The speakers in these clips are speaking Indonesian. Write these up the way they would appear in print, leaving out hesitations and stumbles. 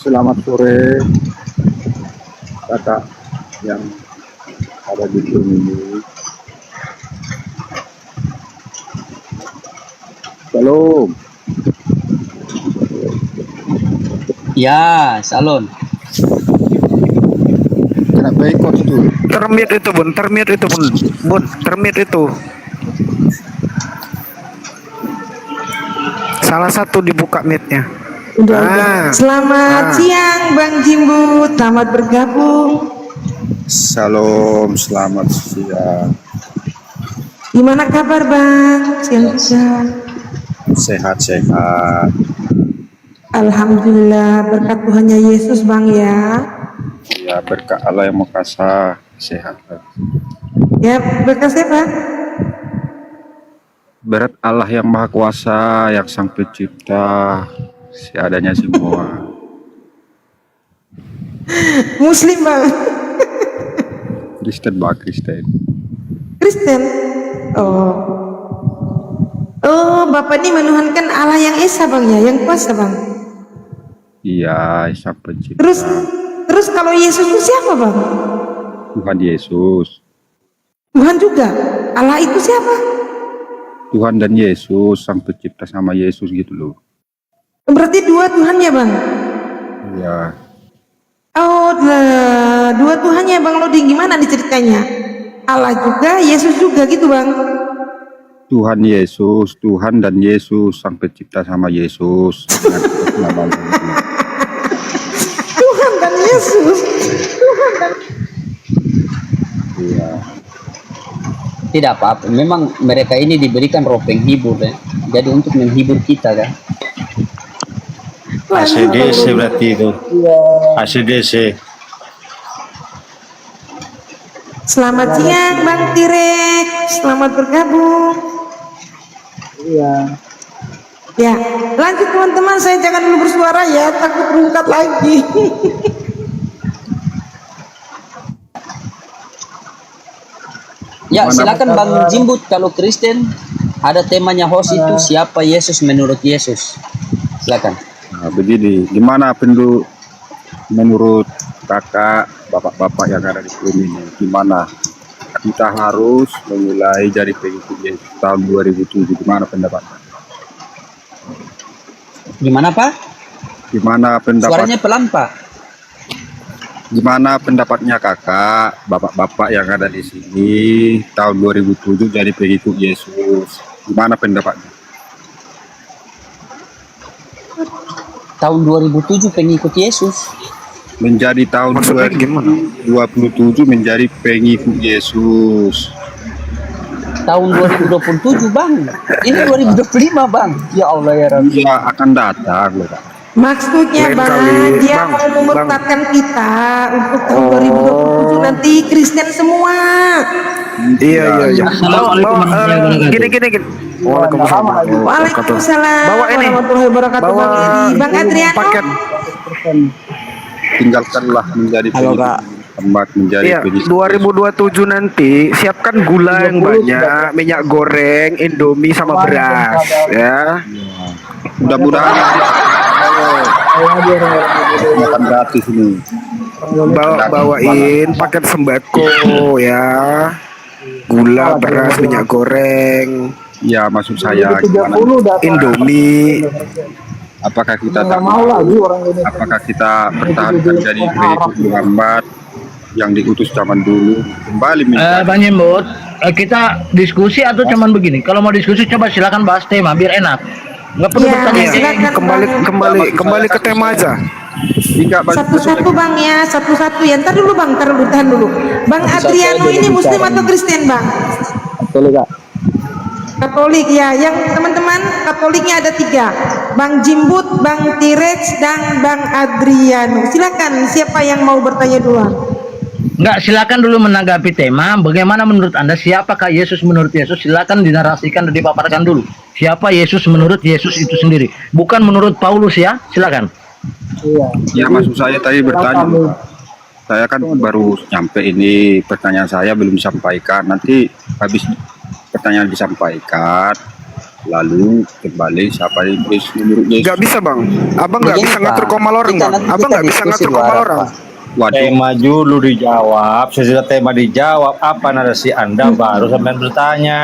Selamat sore kakak yang ada di sini. Shalom. Ya, salon. Kenapa ikut itu? Termute itu bun, termute itu. Salah satu dibuka mute-nya. Udah. Selamat siang Bang Jimbu, selamat bergabung. Shalom, selamat siang. Gimana kabar Bang? Siang-siang. Sehat-sehat. Alhamdulillah, berkat Tuhannya Yesus Bang ya. Ya, berkat Allah yang Maha Esa, sehat. Ya, berkat siapa? Berat Allah yang Maha Kuasa, yang Sang Pencipta, seadanya semua. Muslim Bang. Kristen Bang, Kristen. Kristen. Oh, Bapak ini menuhankan Allah yang Esa Bang ya, yang kuasa Bang. Iya, Sang Pencipta. Terus kalau Yesus itu siapa Bang? Tuhan Yesus. Tuhan juga. Allah itu siapa? Tuhan dan Yesus, Sang Pencipta sama Yesus gitu loh. Berarti dua Tuhan ya Bang? Iya. Oh, dua Tuhannya Bang Lodi, gimana nih ceritanya? Allah juga, Yesus juga gitu Bang? Tuhan Yesus, Tuhan dan Yesus, Sang Pencipta sama Yesus. Tuhan dan Yesus. Iya. Tidak apa-apa. Memang mereka ini diberikan roh penghibur ya. Jadi untuk menghibur kita kan. ACDC berarti itu. ACDC. Selamat siang Bang Tirek, selamat bergabung. Iya. Ya, lanjut teman-teman, saya jangan dulu bersuara ya, takut berangkat lagi. Ya, silakan Bang Jimbut. Kalau Kristen ada temanya host itu siapa Yesus menurut Yesus. Silakan. Nah, begini, gimana penduduk menurut kakak, bapak-bapak yang ada di sini ini, gimana kita harus memulai jadi pengikut Yesus tahun 2007, gimana pendapatnya? Gimana Pak? Gimana pendapat? Suaranya pelan Pak. Gimana pendapatnya kakak, bapak-bapak yang ada di sini tahun 2007 jadi pengikut Yesus? Gimana pendapatnya? Tahun 2007 pengikut Yesus. Menjadi tahun Maksudnya gimana? 2027 menjadi pengikut Yesus. Tahun 2027 Bang. Ini 2025 Bang. Ya Allah ya Rabbi. Dia akan datang loh Pak. Maksudnya Lain Bang, kali, dia Bang, mau memurtadkan kita untuk tahun 2027 nanti Kristen semua. Iya. Assalamualaikum warahmatullahi wabarakatuh. Gini. Waalaikumsalam. Waalaikumsalam Bawa ini. warahmatullahi wabarakatuh. Bawa Bang Adriano. paket. Tinggalkanlah menjadi pengikut tempat menjadi Iya, pengikut 2027 nanti siapkan gula yang banyak, minyak goreng, Indomie sama beras, ya. Mudah-mudahan akan gratis ini. Bawain paket sembako ya, gula, beras, minyak goreng, Ya, maksud saya gimana? Indomie. Apakah kita apakah kita pertahankan jadi pengikut Muhammad yang diutus zaman dulu kembali menjadi Bang Jimbut, kita diskusi atau cuman begini? Kalau mau diskusi coba silakan bahas tema biar enak. Nggak perlu Iya, bertanya. silakan, Kembali ke tema aja. jika Satu-satu Bang ya, satu-satu ya. Ntar dulu Bang, tahan dulu. Bang Adriano ini Muslim atau Kristen Bang? Katolik ya. Yang teman-teman Katoliknya ada 3. Bang Jimbut, Bang T-Rex, dan Bang Adriano. Silakan, siapa yang mau bertanya duluan? Nggak, silakan dulu menanggapi tema. Bagaimana menurut Anda? Siapakah Yesus menurut Yesus? Silakan dinarasikan dan dipaparkan dulu. Siapa Yesus menurut Yesus itu sendiri? Bukan menurut Paulus ya. Silakan. ya maksud saya tadi bertanya Pak. Saya kan baru nyampe ini, pertanyaan saya belum disampaikan. Nanti habis pertanyaan disampaikan lalu kembali siapa yang Yesus menurut Yesus. Nggak bisa bang, abang nggak Begini, bisa ngatur Bang. komal orang Kita bang, nanti abang kita nggak bisa diskusi ngatur luar komal apa. orang. Waduh, Tema dulu dijawab. Sesudah tema dijawab, apa narasi Anda baru sampai bertanya.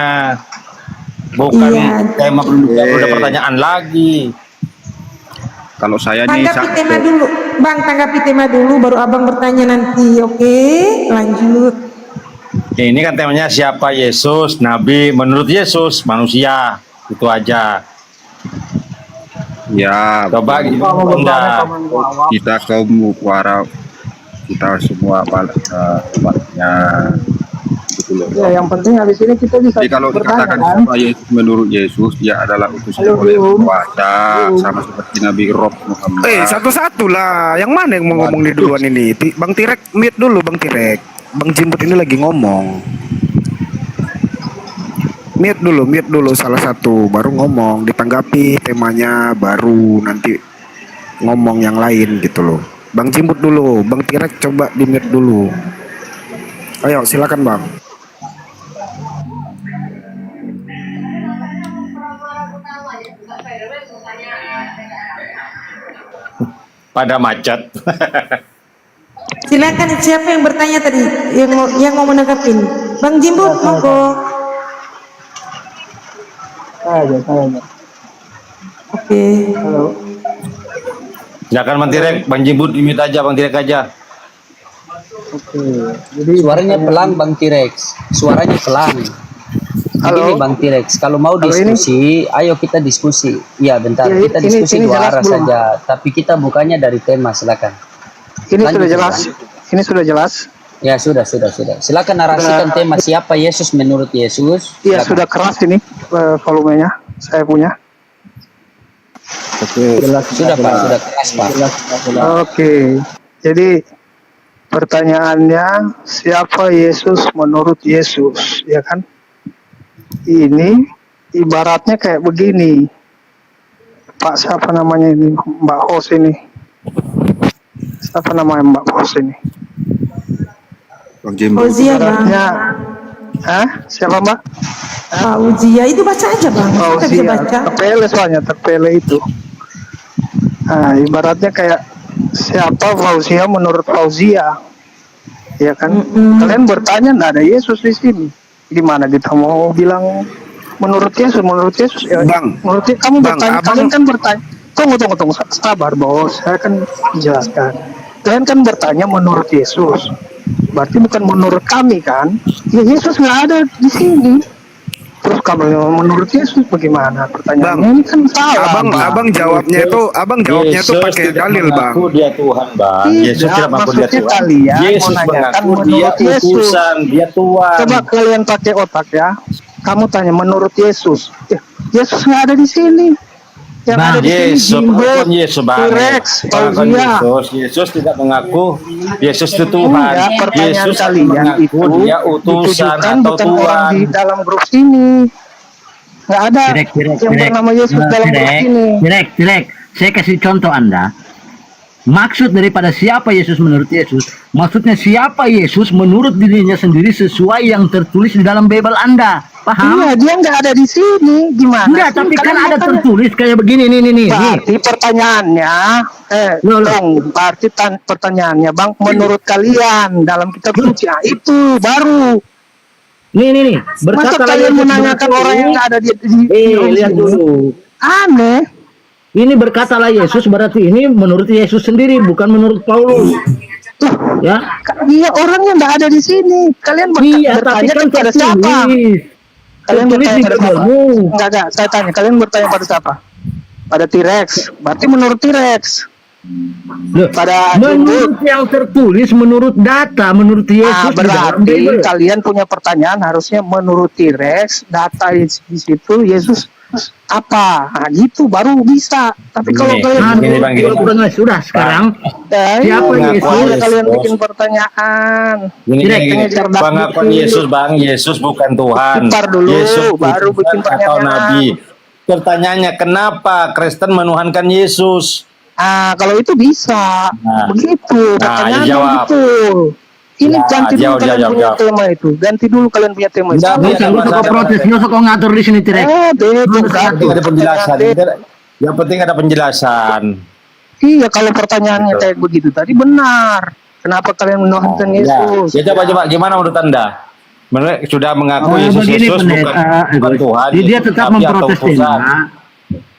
Bukan Iya. tema belum dijawab, udah pertanyaan lagi. kalau saya nih Tanggapi tema dulu, Bang. Tanggapi tema dulu, baru abang bertanya nanti. Oke, lanjut. Ini kan temanya siapa Yesus, Nabi, menurut Yesus, manusia. Itu aja. ya Coba Anda. kita kaum para kita semua umatnya gitu loh. Ya, yang penting habis ini kita bisa Jadi kalau bertanya dikatakan kan. siapa Yesus menurut Yesus, dia adalah utusan oleh kuasa sama seperti Nabi Rob Muhammad. Satu-satu lah, yang mana yang mau ngomong di duluan ini? Bang Tirek, mute dulu Bang Tirek. Bang Jimbut ini lagi ngomong. Mute dulu salah satu, baru ngomong, ditanggapi temanya, baru nanti ngomong yang lain gitu loh. Bang Jimbut dulu, Bang Tirek coba di mute dulu. Ayo silakan Bang. Pada macet. Silakan, siapa yang bertanya tadi? Yang mau menanggapin? Bang Jimbut, monggo. Saya. Oke. Halo. Jangan Bang Tirek, Bang Jimbut di mute aja, Bang Tirek aja. Oke. Jadi Suaranya pelan Bang T-Rex. Suaranya pelan. Begini Bang T-Rex, kalau mau diskusi, ayo kita diskusi. Iya, bentar. Ya, Kita ini diskusi dua jelas arah belum? saja. Tapi kita bukannya dari tema, silakan. ini Lanjut, sudah jelas. Bang. Ini sudah jelas. Ya, sudah. Silakan narasikan tema siapa Yesus menurut Yesus. Iya, Silakan. sudah keras ini volumenya. Saya punya. Sudah Pak, sudah keras Pak. Oke. Jadi pertanyaannya, siapa Yesus menurut Yesus, ya kan? Ini ibaratnya kayak begini. Pak siapa namanya ini? Mbak Hos ini. Siapa namanya Mbak Hos ini? Bang Jimbut. Fauzia, Bang. Ibaratnya, siapa Mbak? Fauzia, itu baca aja, Bang. Kita bisa baca. Terpele soalnya, terpele itu. Nah, ibaratnya kayak siapa Fauzia menurut Fauzia, ya kan? Kalian bertanya, nggak ada Yesus di sini. Gimana kita mau bilang menurut Yesus? Ya, Bang, menurut kamu Bang, bertanya, kalian kan bertanya. Tunggu, sabar bos, saya kan jelaskan. Kalian kan bertanya menurut Yesus, berarti bukan menurut kami kan? Ya Yesus nggak ada di sini. Terus kamu menurut Yesus bagaimana? Pertanyaannya Bang, ini kan salah. abang jawabnya itu pakai tidak dalil Bang. mengaku dia Tuhan, Bang. Tidak, Yesus tidak mengaku dia maksudnya Tuhan. kalian Yesus menanyakan mengaku dia menurut Yesus. utusan, dia Tuhan. Coba kalian pakai otak ya. Kamu tanya menurut Yesus. Yesus nggak ada di sini. Yang Bang, ada di sini Yesus, Jimbot, pengakuan Yesus, Bang. T-Rex, Pengakuan Fauzia. Yesus tidak mengaku Yesus itu Tuhan. Ya, pertanyaan Yesus kalian mengaku itu dia utusan ditujukan atau bukan orang Tuhan. di dalam grup sini. Nggak ada Tirek. yang bernama Yesus dalam grup ini. Tirek. Saya kasih contoh Anda. Maksud daripada siapa Yesus menurut Yesus, maksudnya siapa Yesus menurut dirinya sendiri sesuai yang tertulis di dalam Bible Anda. Paham? Iya, dia nggak ada di sini. Gimana? Enggak, sih? tapi kan Kalian ada bertanya. tertulis kayak begini nih. Berarti pertanyaannya, Loh. berarti pertanyaannya, Bang, menurut kalian dalam kitab suci, itu baru. Nih. Masa Berkata kalian menanyakan orang yang nggak ada di lihat sini? dulu. Aneh. Ini berkatalah Yesus, berarti ini menurut Yesus sendiri, bukan menurut Paulus. Ya? Dia orang yang nggak ada di sini. Kalian Iya, tapi bertanya kan kepada siapa? tertulis. Kalian Tertulis bertanya di pada siapa? Bibelmu. Enggak, saya tanya. Kalian bertanya pada siapa? Pada T-Rex. Berarti menurut T-Rex. Loh, Pada menurut yang tertulis, menurut data, menurut Yesus di dalam berarti Bible. kalian punya pertanyaan harusnya menurut T-Rex, data di situ Yesus apa? Nah, gitu baru bisa. Tapi kalau Nih, kalian gini, Bang, gini. Sudah sekarang siapa Yesus? Makanya kalian Yesus. bikin pertanyaan. Gini, Tanya cerdas pengakuan dikit. Yesus, Bang. Yesus bukan Tuhan. Bentar dulu, Yesus baru bukan bikin Tuhan atau pertanyaan. nabi. Pertanyaannya, kenapa Kristen menuhankan Yesus? Ah, kalau itu bisa. Nah. Begitu. Nah, Pertanyaan jawab. begitu. ini Ya, ganti dulu jawab, kalian jawab, punya jawab. tema itu. Ganti dulu kalian punya tema itu. Enggak, Nggak usah, nggak usah kau protes, nggak usah kau ngatur di sini T-Rex. Bego Yang penting ada penjelasan. ganti. Yang penting ada penjelasan. Iya, kalau pertanyaannya kayak begitu tadi benar. Kenapa kalian menuhankan Yesus? Ya coba gimana menurut Anda? Mereka sudah mengaku Yesus begini Yesus pendeta, bukan Tuhan. dia Yesus tetap Nabi atau memprotes Tuhan. tema.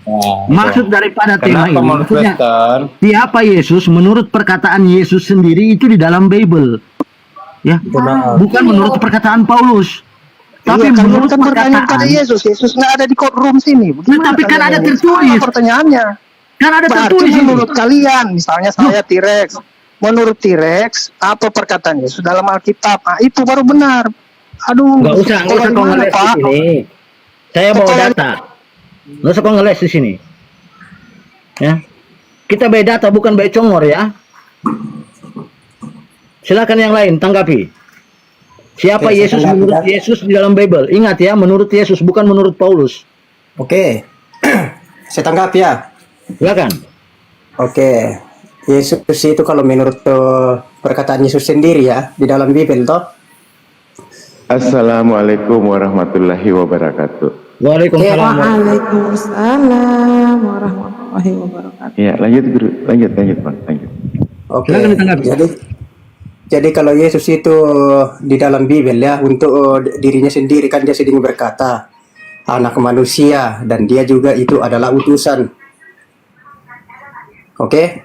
Nah, Maksud itu. daripada tema Kenapa ini, menurut maksudnya Kristen? siapa Yesus menurut perkataan Yesus sendiri itu di dalam Bible, ya, bukan menurut perkataan Paulus, tapi Iya, kalian menurut kan bertanya kepada perkataan. Yesus. Yesus nggak ada di courtroom sini. Bagaimana Tapi kan kalian ada ini? tertulis. Sama pertanyaannya. Kan ada Berarti tertulis ini. menurut kalian, misalnya saya T-Rex, menurut T-Rex apa perkataan Yesus dalam Alkitab? Ah, itu baru benar. Aduh, Nggak usah kau gimana, ngeles di Pak? sini. Saya bawa Sekolah- data. Nggak usah kau ngeles di sini. Ya, kita bawa data bukan bawa congor ya. Silakan yang lain tanggapi. Siapa Oke, saya Yesus tanggapi, menurut ya. Yesus di dalam Bible? Ingat ya, menurut Yesus bukan menurut Paulus. Oke, saya tanggap ya. Silakan. Oke, Yesus itu kalau menurut perkataan Yesus sendiri ya di dalam Bible toh. Assalamualaikum warahmatullahi wabarakatuh. Waalaikumsalam. Waalaikumsalam warahmatullahi wabarakatuh. Ya, lanjut guru, lanjut Bang, lanjut. Oke. Silakan ditanggapi. Jadi kalau Yesus itu di dalam Bible ya untuk dirinya sendiri kan dia sendiri berkata anak manusia dan dia juga itu adalah utusan. Oke?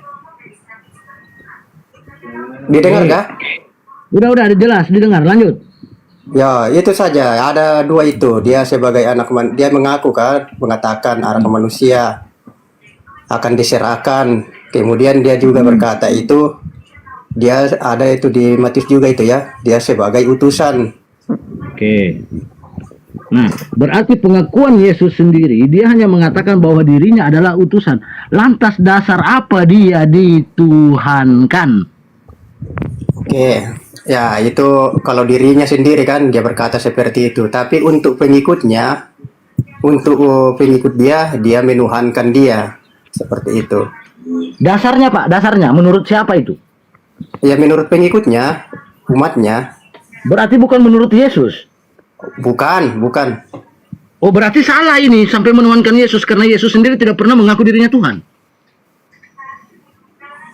Didengar kah? Udah jelas didengar. Lanjut. Ya, itu saja. Ada dua itu. Dia sebagai dia mengaku kan, mengatakan anak manusia akan diserahkan. Kemudian dia juga berkata itu dia ada itu di Matius juga itu ya. Dia sebagai utusan. Oke. Nah, berarti pengakuan Yesus sendiri, dia hanya mengatakan bahwa dirinya adalah utusan. Lantas dasar apa dia dituhankan? Oke. Ya, itu kalau dirinya sendiri kan dia berkata seperti itu. Tapi untuk pengikutnya, untuk pengikut dia menuhankan dia. Seperti itu. Dasarnya Pak, dasarnya menurut siapa itu? Ya, menurut pengikutnya, umatnya, Berarti bukan menurut Yesus. bukan. Oh, berarti salah ini sampai menuhankan Yesus karena Yesus sendiri tidak pernah mengaku dirinya Tuhan.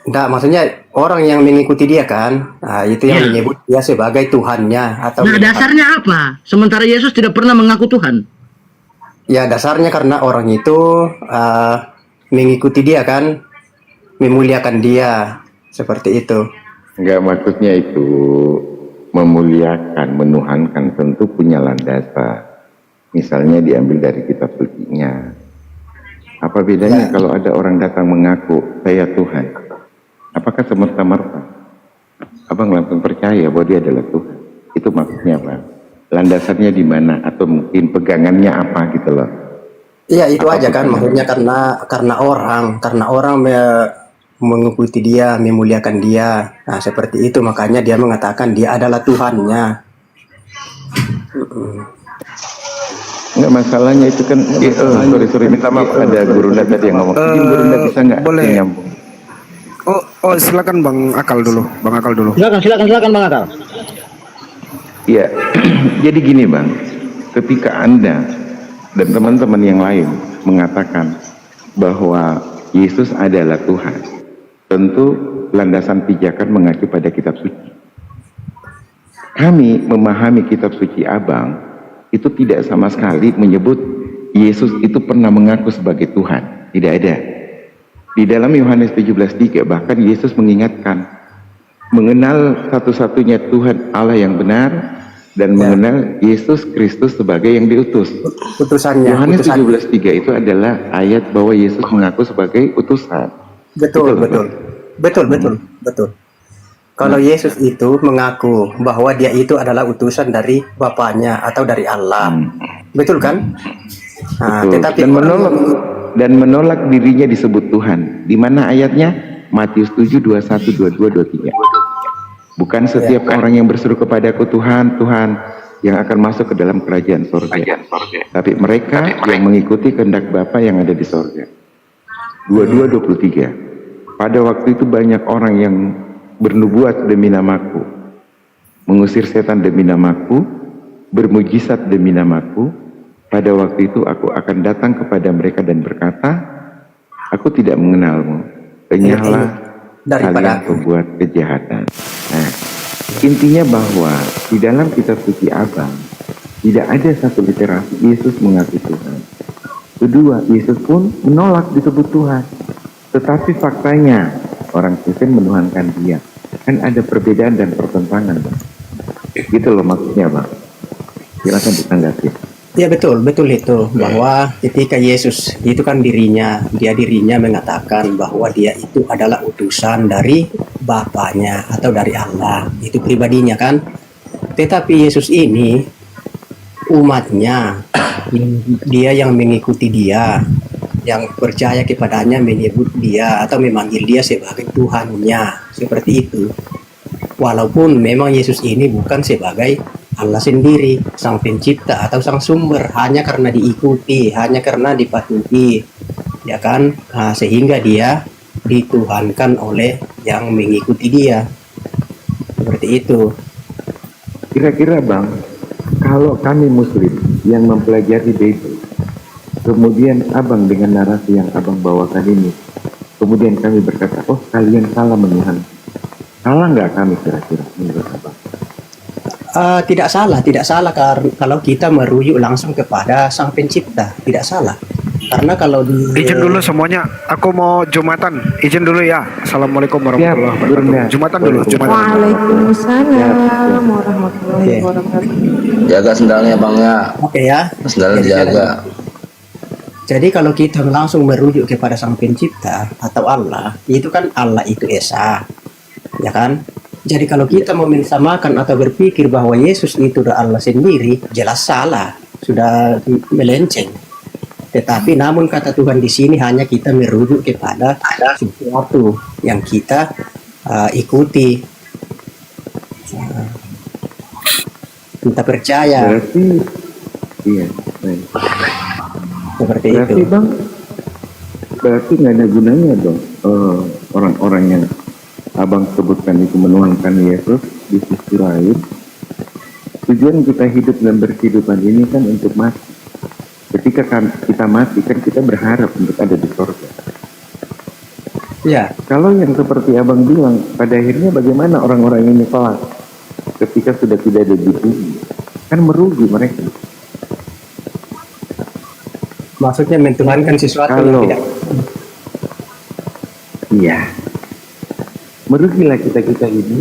Enggak, maksudnya orang yang mengikuti dia kan, nah, itu yang menyebut dia sebagai Tuhannya atau Nah, dasarnya apa? Sementara Yesus tidak pernah mengaku Tuhan. ya dasarnya karena orang itu mengikuti dia kan, memuliakan dia seperti itu. Enggak, maksudnya itu memuliakan, menuhankan tentu punya landasan. Misalnya diambil dari kitab sucinya. Apa bedanya kalau ada orang datang mengaku saya Tuhan? Apakah semerta-merta abang langsung percaya bahwa dia adalah Tuhan? Itu maksudnya apa? Landasannya di mana? Atau mungkin pegangannya apa gitu loh? Iya, itu Apa aja kan, maksudnya karena orang mengikuti dia, memuliakan dia. Nah, seperti itu makanya dia mengatakan dia adalah Tuhannya. Enggak, masalahnya itu kan sorry minta maaf, ada Gurunda tadi yang ngomong. Izin Gurunda bisa nggak boleh. nyambung? Oh, silakan Bang Akal dulu. Silakan Bang Akal. Iya, jadi gini Bang, ketika Anda dan teman-teman yang lain mengatakan bahwa Yesus adalah Tuhan, tentu landasan pijakan mengacu pada kitab suci. Kami memahami kitab suci Abang, itu tidak sama sekali menyebut Yesus itu pernah mengaku sebagai Tuhan, tidak ada. Di dalam Yohanes 17:3 bahkan Yesus mengingatkan mengenal satu-satunya Tuhan Allah yang benar dan mengenal Yesus Kristus sebagai yang diutus. Utusannya. Yohanes 17:3 itu adalah ayat bahwa Yesus mengaku sebagai utusan. Betul. Kalau Yesus itu mengaku bahwa dia itu adalah utusan dari Bapaknya atau dari Allah. Betul kan? Nah, Betul. tetapi Dan menolak dirinya disebut Tuhan. Di mana ayatnya? Matius 7, 21, 22, 23. Bukan setiap orang yang berseru kepadaku Tuhan, Tuhan, yang akan masuk ke dalam kerajaan sorga. Tapi mereka yang mengikuti kehendak Bapa yang ada di sorga. 22, 23. Pada waktu itu banyak orang yang bernubuat demi namaku. mengusir setan demi namaku, bermujizat demi namaku. Pada waktu itu aku akan datang kepada mereka dan berkata, aku tidak mengenalmu, enyahlah kalian pembuat kejahatan. Nah, intinya bahwa di dalam kitab suci Abang tidak ada satu literasi Yesus mengaku Tuhan. Kedua, Yesus pun menolak disebut Tuhan. Tetapi faktanya orang Kristen menuhankan Dia. Kan ada perbedaan dan pertentangan, Bang. Gitu loh maksudnya, Bang. Silakan ditanggapi. Ya betul itu bahwa ketika Yesus itu kan dirinya mengatakan bahwa dia itu adalah utusan dari Bapaknya atau dari Allah, itu pribadinya kan. Tetapi Yesus ini umatnya, dia yang mengikuti dia, yang percaya kepadanya menyebut dia atau memanggil dia sebagai Tuhannya, seperti itu. Walaupun memang Yesus ini bukan sebagai Allah sendiri, sang pencipta atau sang sumber, hanya karena diikuti, hanya karena dipatuhi, ya kan, sehingga dia dituhankan oleh yang mengikuti dia, seperti itu. Kira-kira Bang, kalau kami Muslim yang mempelajari Bible, kemudian Abang dengan narasi yang Abang bawakan ini, kemudian kami berkata, oh kalian salah menuhan, salah nggak kami kira-kira menurut Abang? Tidak salah kalau kita merujuk langsung kepada sang pencipta, tidak salah. Karena kalau Izin dulu semuanya, aku mau Jumatan. Izin dulu ya. Assalamualaikum warahmatullahi wabarakatuh. Jumatan dulu. Waalaikumsalam warahmatullahi wabarakatuh. Jaga sendalnya Bang ya. Oke ya. Sendalnya dijaga. Jadi kalau kita langsung merujuk kepada sang pencipta atau Allah, itu kan Allah itu Esa, ya kan? Jadi kalau kita mau mensamakan atau berpikir bahwa Yesus itu adalah Allah sendiri, jelas salah, sudah melenceng. Tetapi namun kata Tuhan di sini hanya kita merujuk kepada sesuatu yang kita ikuti. Kita percaya. Berarti, iya, baik. Seperti berarti itu. Bang, berarti nggak ada gunanya dong orang-orang yang Abang sebutkan itu menuhankan Yesus di sisi lain. Tujuan kita hidup dan berkehidupan ini kan untuk mati. Ketika kita mati kan kita berharap untuk ada di surga. Ya. Kalau yang seperti Abang bilang, pada akhirnya bagaimana orang-orang ini kelak ketika sudah tidak ada di bumi? Kan merugi mereka. Maksudnya mentuhankan sesuatu yang tidak. Iya. Merugilah kita ini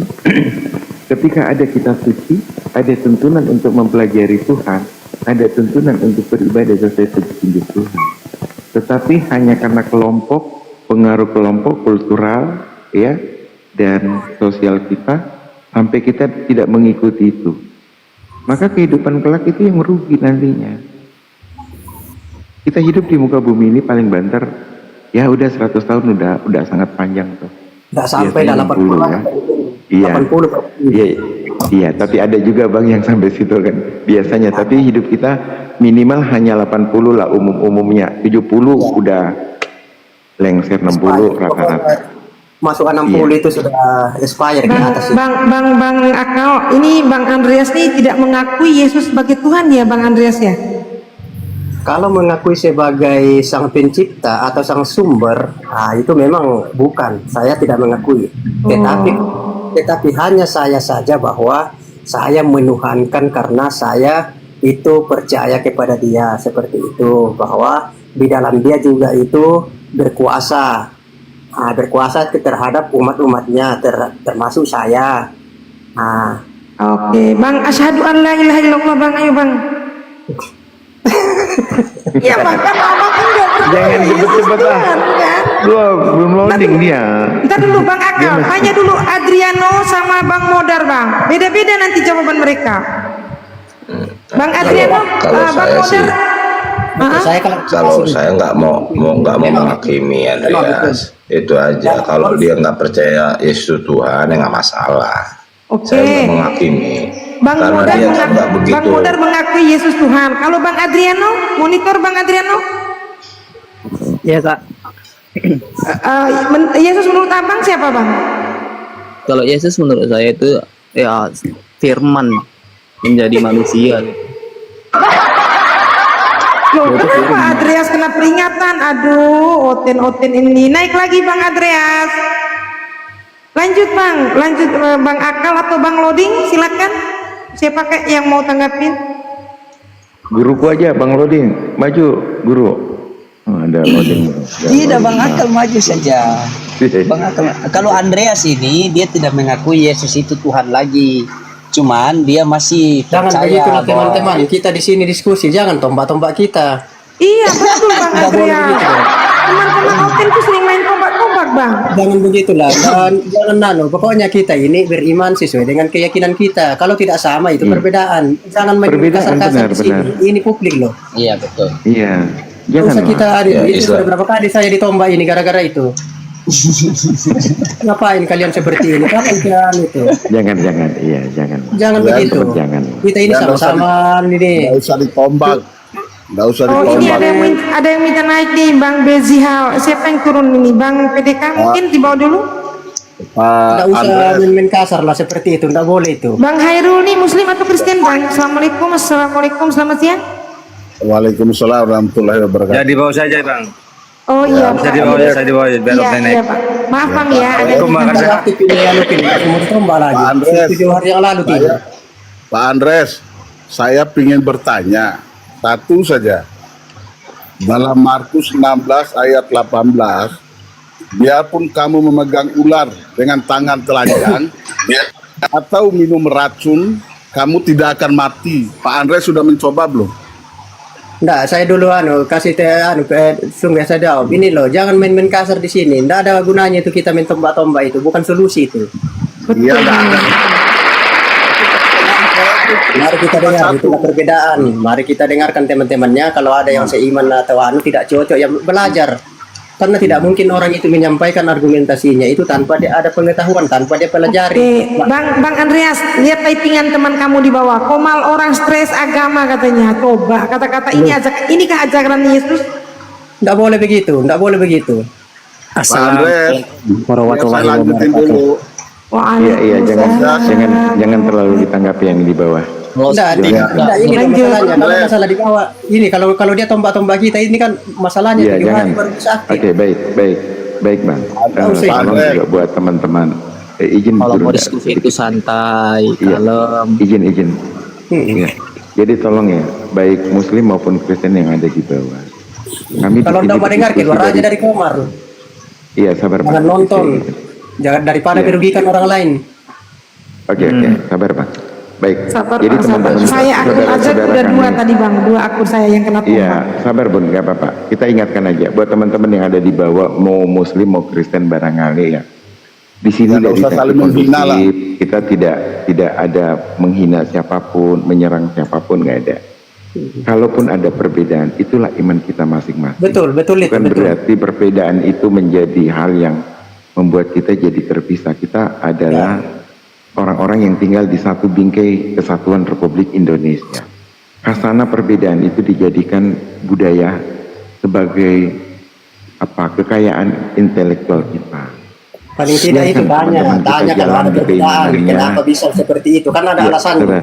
ketika ada kitab suci, ada tuntunan untuk mempelajari Tuhan, ada tuntunan untuk beribadah sesuai petunjuk Tuhan. Tetapi hanya karena kelompok, pengaruh kelompok kultural, ya, dan sosial kita, sampai kita tidak mengikuti itu. Maka kehidupan kelak itu yang merugi nantinya. Kita hidup di muka bumi ini paling banter, ya udah 100 tahun udah sangat panjang tuh. Nggak sampai dalam 80 ya. Iya. 80. Iya, tapi ada juga Bang yang sampai situ kan. Biasanya, tapi hidup kita minimal hanya 80 lah umumnya. 70 udah lengser, 60 rata-rata. Masuk 60 itu sudah expired di atas. Bang Akao, ini Bang Andreas nih tidak mengakui Yesus sebagai Tuhan ya Bang Andreas ya? Kalau mengakui sebagai sang pencipta atau sang sumber, itu memang bukan. Saya tidak mengakui. Tetapi hanya saya saja bahwa saya menuhankan karena saya itu percaya kepada Dia, seperti itu. Bahwa di dalam Dia juga itu berkuasa. Berkuasa terhadap umat-umatnya, termasuk saya. Oke, Bang, asyhadu an la ilaha illallah Bang, ayo Bang. Ya bahkan abang enggak Jangan cepet-cepet lah. Belum loading dia. Ntar dulu Bang Akal, tanya dulu Adriano sama Bang Modar Bang. Beda-beda nanti jawaban mereka. Bang Adriano, kalau Bang saya sih, kalau saya nggak mau menghakimi Andreas. Itu aja. Kalau dia nggak percaya Yesus Tuhan, ya nggak masalah. Saya nggak menghakimi. Bang Bang Modar mengakui Yesus Tuhan. Kalau Bang Adriano, monitor Bang Adriano. Ya Kak. Yesus menurut Abang siapa Bang? Kalau Yesus menurut saya itu ya firman menjadi manusia. Loh, kenapa Andreas kena peringatan? Aduh, oten-oten ini. Naik lagi Bang Andreas. Lanjut Bang, lanjut Bang Akal atau Bang Loding, silakan. Siapa yang mau tanggapin? Guruku aja, Bang Loding, maju, guru. Oh, ada Loding. Tidak, Bang Akal maju saja. Bang Akal, kalau Andreas ini dia tidak mengakui Yesus itu Tuhan lagi. Cuman dia masih Jangan percaya begitu lah bahwa- teman-teman. Kita di sini diskusi, jangan tombak-tombak kita. Iya, betul Bang Nggak boleh Andreas. begitu. Teman-teman oten tuh sering main tombak-tombak Bang. Jangan begitulah. Jangan nano. Pokoknya kita ini beriman sesuai dengan keyakinan kita. Kalau tidak sama itu perbedaan. Jangan main Perbedaan, kasar-kasar di sini. benar. Ini publik loh. Iya betul. Iya, Jangan usah kita ada Ya, itu Islam. sudah berapa kali saya ditombak ini gara-gara itu. Ngapain kalian seperti ini? Kapan kalian itu? jangan, iya, jangan. Jangan begitu. Jangan. Kita ini sama-sama ini. Nggak usah ditombak. Nggak usah Oh ini ditombak. ada yang minta naik nih Bang Bezihal. Siapa yang turun ini? Bang PDK mungkin di bawah dulu. Pak Tidak usah Andres, main kasar lah seperti itu. Tidak boleh itu. Bang Hairul nih Muslim atau Kristen Bang? Assalamualaikum, selamat siang. Waalaikumsalam warahmatullahi wabarakatuh. Jadi bawa saja Bang. Oh iya Bisa Pak. dibawa, bisa dibawa, biar Iya, naik. iya Pak. Maaf Bang ya. Ada Assalamualaikum, Bang. Tidak aktif ini anu pilih. Mau ditombak lagi. Pak Andres. 7 hari yang lalu tidak. Pak Andres, saya ingin bertanya satu saja. Dalam Markus 16 ayat 18, biarpun kamu memegang ular dengan tangan telanjang atau minum racun, kamu tidak akan mati. Pak Andres sudah mencoba belum? Enggak, saya dulu kasih sungguh saya jawab. Ini loh, jangan main-main kasar di sini. Enggak ada gunanya itu kita main tombak-tombak itu, bukan solusi itu. Iya, nggak ada. Mari kita dengar itulah perbedaan. Mari kita dengarkan teman-temannya. Kalau ada yang seiman atau tidak cocok, ya belajar. Karena tidak mungkin orang itu menyampaikan argumentasinya itu tanpa dia ada pengetahuan, tanpa dia pelajari. Oke, Bang Andreas, lihat typingan teman kamu di bawah. Komal orang stres agama katanya. Coba kata-kata ini inikah ajaran Yesus? Enggak boleh begitu, enggak boleh begitu. Pak Andres, Warahmatullahi saya lanjutin wabarakatuh. dulu. Iya, jangan terlalu ditanggapi yang di bawah. Enggak, ini loh masalahnya. Kalau masalah di bawah, ini kalau dia tombak-tombak kita ini kan masalahnya Iya, 7 jangan. hari baru bisa aktif. Oke, baik Bang. usah Tolong ikut. juga buat teman-teman. Izin Kalau dulu, mau nggak? diskusi itu santai, Iya. kalem. Izin. Ya. Jadi tolong ya, baik Muslim maupun Kristen yang ada di bawah. Kami di Kalau sini enggak mau dengar berdiskusi keluar aja dari Komar. Iya, sabar Pak. Jangan nonton. Jangan daripada Iya. merugikan orang lain. Oke, sabar Pak. Baik. Sabar Jadi Bang, sabar. teman-teman, Saya akun aja saudara-saudara udah 2 kami- tadi Bang, 2 akun saya yang kena tombak. Iya, sabar Bun, nggak apa-apa. Kita ingatkan aja buat teman-teman yang ada di bawah, mau Muslim mau Kristen barangkali ya. Di sini Ya, nggak dari usah sisi saling menghina lah. kondusif, kita tidak ada menghina siapapun, menyerang siapapun, nggak ada. Kalaupun ada perbedaan, itulah iman kita masing-masing. Betul itu Bukan betul. berarti perbedaan itu menjadi hal yang membuat kita jadi terpisah. Kita adalah orang-orang yang tinggal di satu bingkai kesatuan Republik Indonesia. Khasana perbedaan itu dijadikan budaya sebagai kekayaan intelektual kita. Paling tidak itu Silakan tanya teman-teman kita kalau jalan ada di perbedaan, keimanannya. kenapa bisa seperti itu? Kan ada Ya, alasannya. saudara.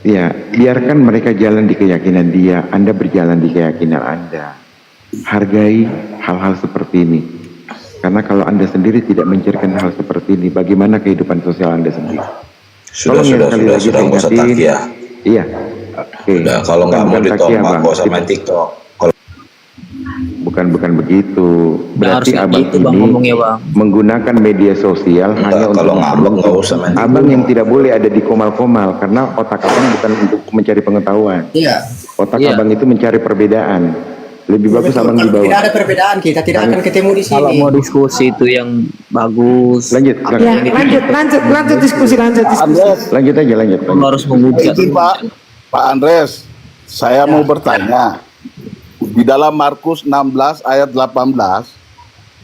Ya, biarkan mereka jalan di keyakinan dia, Anda berjalan di keyakinan Anda. Hargai hal-hal seperti ini. Karena kalau Anda sendiri tidak mencirikan hal seperti ini, bagaimana kehidupan sosial Anda sendiri? Sudah, Tolong ya, sudah, sekali sudah, lagi sudah, saya nggak usah ingatin. takia. Iya. Oke. Udah, kalau nggak Bukan mau takia, ditombak, Bang. nggak usah main TikTok. Kalau Bukan begitu. Berarti harus abang gitu, Bang, ini ngomongnya, Bang. menggunakan media sosial Enggak, hanya untuk kalau ngambek nggak memperuntuk. usah main Abang TikTok. yang tidak boleh ada di komal-komal karena otak abang bukan untuk mencari pengetahuan. Iya. Otak Iya. abang itu mencari perbedaan. Lebih bagus Betul. abang di Kalau bawah. tidak ada perbedaan kita tidak akan ketemu di Kalau sini. mau diskusi itu yang bagus. Lanjut, Ya, lanjut diskusi. Lanjut. lanjut aja, lanjut. Kamu harus menghujat. Izin Pak Andres, saya mau bertanya. Di dalam Markus 16 ayat 18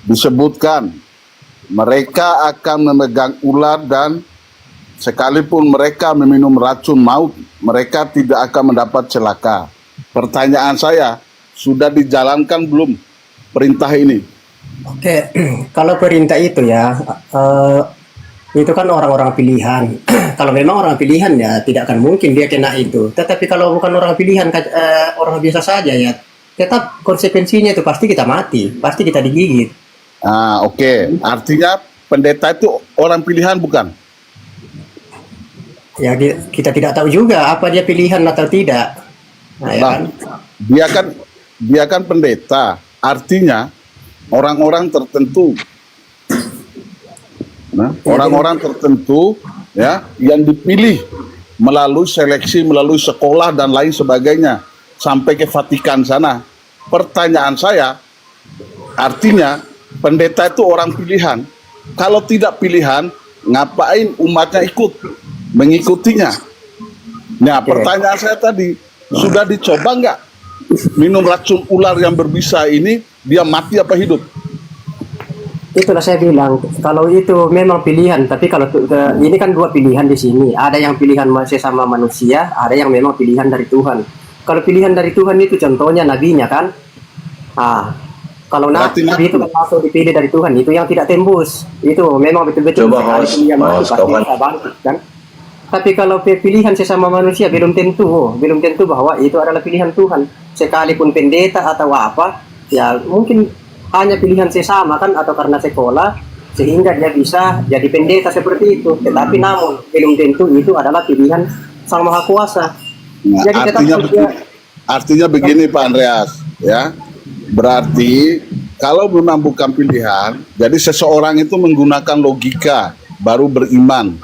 disebutkan mereka akan memegang ular dan sekalipun mereka meminum racun maut, mereka tidak akan mendapat celaka. Pertanyaan saya, sudah dijalankan belum perintah ini? Oke, kalau perintah itu ya Itu kan orang-orang pilihan. Kalau memang orang pilihan ya tidak akan mungkin dia kena itu. Tetapi kalau bukan orang pilihan, orang biasa saja ya, tetap konsekuensinya itu pasti kita mati, pasti kita digigit. Oke. Artinya pendeta itu orang pilihan bukan? Ya kita tidak tahu juga apa dia pilihan atau tidak. Nah, ya kan? Dia kan pendeta. Artinya orang-orang tertentu. Nah, orang-orang tertentu ya yang dipilih melalui seleksi, melalui sekolah dan lain sebagainya sampai ke Vatikan sana. Pertanyaan saya, artinya pendeta itu orang pilihan. Kalau tidak pilihan, ngapain umatnya ikut mengikutinya? Nah, pertanyaan saya tadi, sudah dicoba nggak minum racun ular yang berbisa ini, dia mati apa hidup? Itulah saya bilang, kalau itu memang pilihan, tapi kalau ini kan dua pilihan di sini. Ada yang pilihan sesama manusia, ada yang memang pilihan dari Tuhan. Kalau pilihan dari Tuhan itu contohnya nabinya kan. Kalau nabi itu kan langsung dipilih dari Tuhan, itu yang tidak tembus. Itu memang betul-betul sekali dia mati pasti bisa bangkit kan. Tapi kalau pilihan sesama manusia belum tentu bahwa itu adalah pilihan Tuhan. Sekalipun pendeta atau apa, ya mungkin hanya pilihan sesama kan, atau karena sekolah sehingga dia bisa jadi pendeta seperti itu. Tetapi namun belum tentu itu adalah pilihan Sang Maha Kuasa. Nah, Jadi artinya begini Pak Andreas, ya. Berarti kalau memang bukan pilihan, jadi seseorang itu menggunakan logika baru beriman.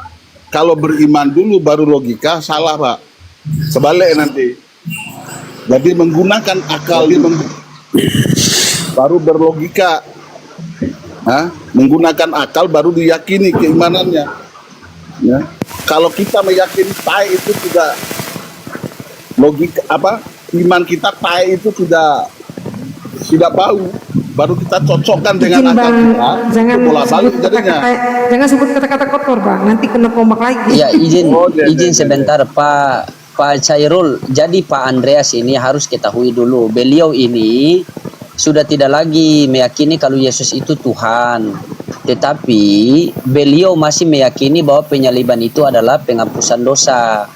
Kalau beriman dulu baru logika, salah Pak. Sebalik nanti. Jadi menggunakan akal baru berlogika, menggunakan akal baru diyakini keimanannya. Ya. Kalau kita meyakini tai itu tidak logika iman kita tai itu tidak bau, baru kita cocokkan dengan akal kita. Jangan sebut kata-kata kotor Bang, nanti kena komak lagi. Ya izin sebentar Pak Chairul. Jadi Pak Andreas ini harus ketahui dulu, beliau ini sudah tidak lagi meyakini kalau Yesus itu Tuhan, tetapi beliau masih meyakini bahwa penyaliban itu adalah penghapusan dosa.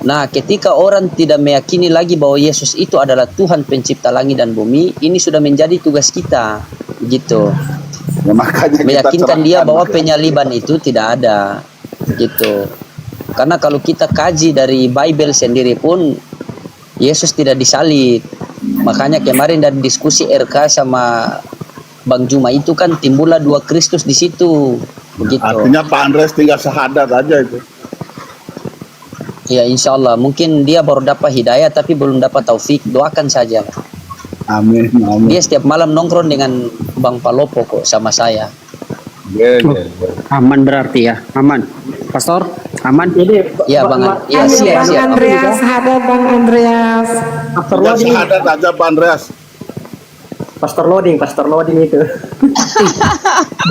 Nah, ketika orang tidak meyakini lagi bahwa Yesus itu adalah Tuhan pencipta langit dan bumi, ini sudah menjadi tugas kita, gitu. Ya, makanya meyakinkan dia bahwa penyaliban itu tidak ada, gitu. Karena kalau kita kaji dari Bible sendiri pun, Yesus tidak disalib. Makanya kemarin dari diskusi RK sama Bang Juma itu kan timbullah dua Kristus di situ, begitu. Artinya Pak Andreas tinggal syahadat aja itu. Ya insya Allah, mungkin dia baru dapat hidayah tapi belum dapat taufik, doakan saja. Amin. Dia setiap malam nongkrong dengan Bang Palopo kok sama saya. Aman berarti ya, aman. Pastor, aman. Jadi ya Bang, ya siap. Bang Andreas, ada Bang Andreas. Syahadat aja Pak Andreas. Pastor loading itu.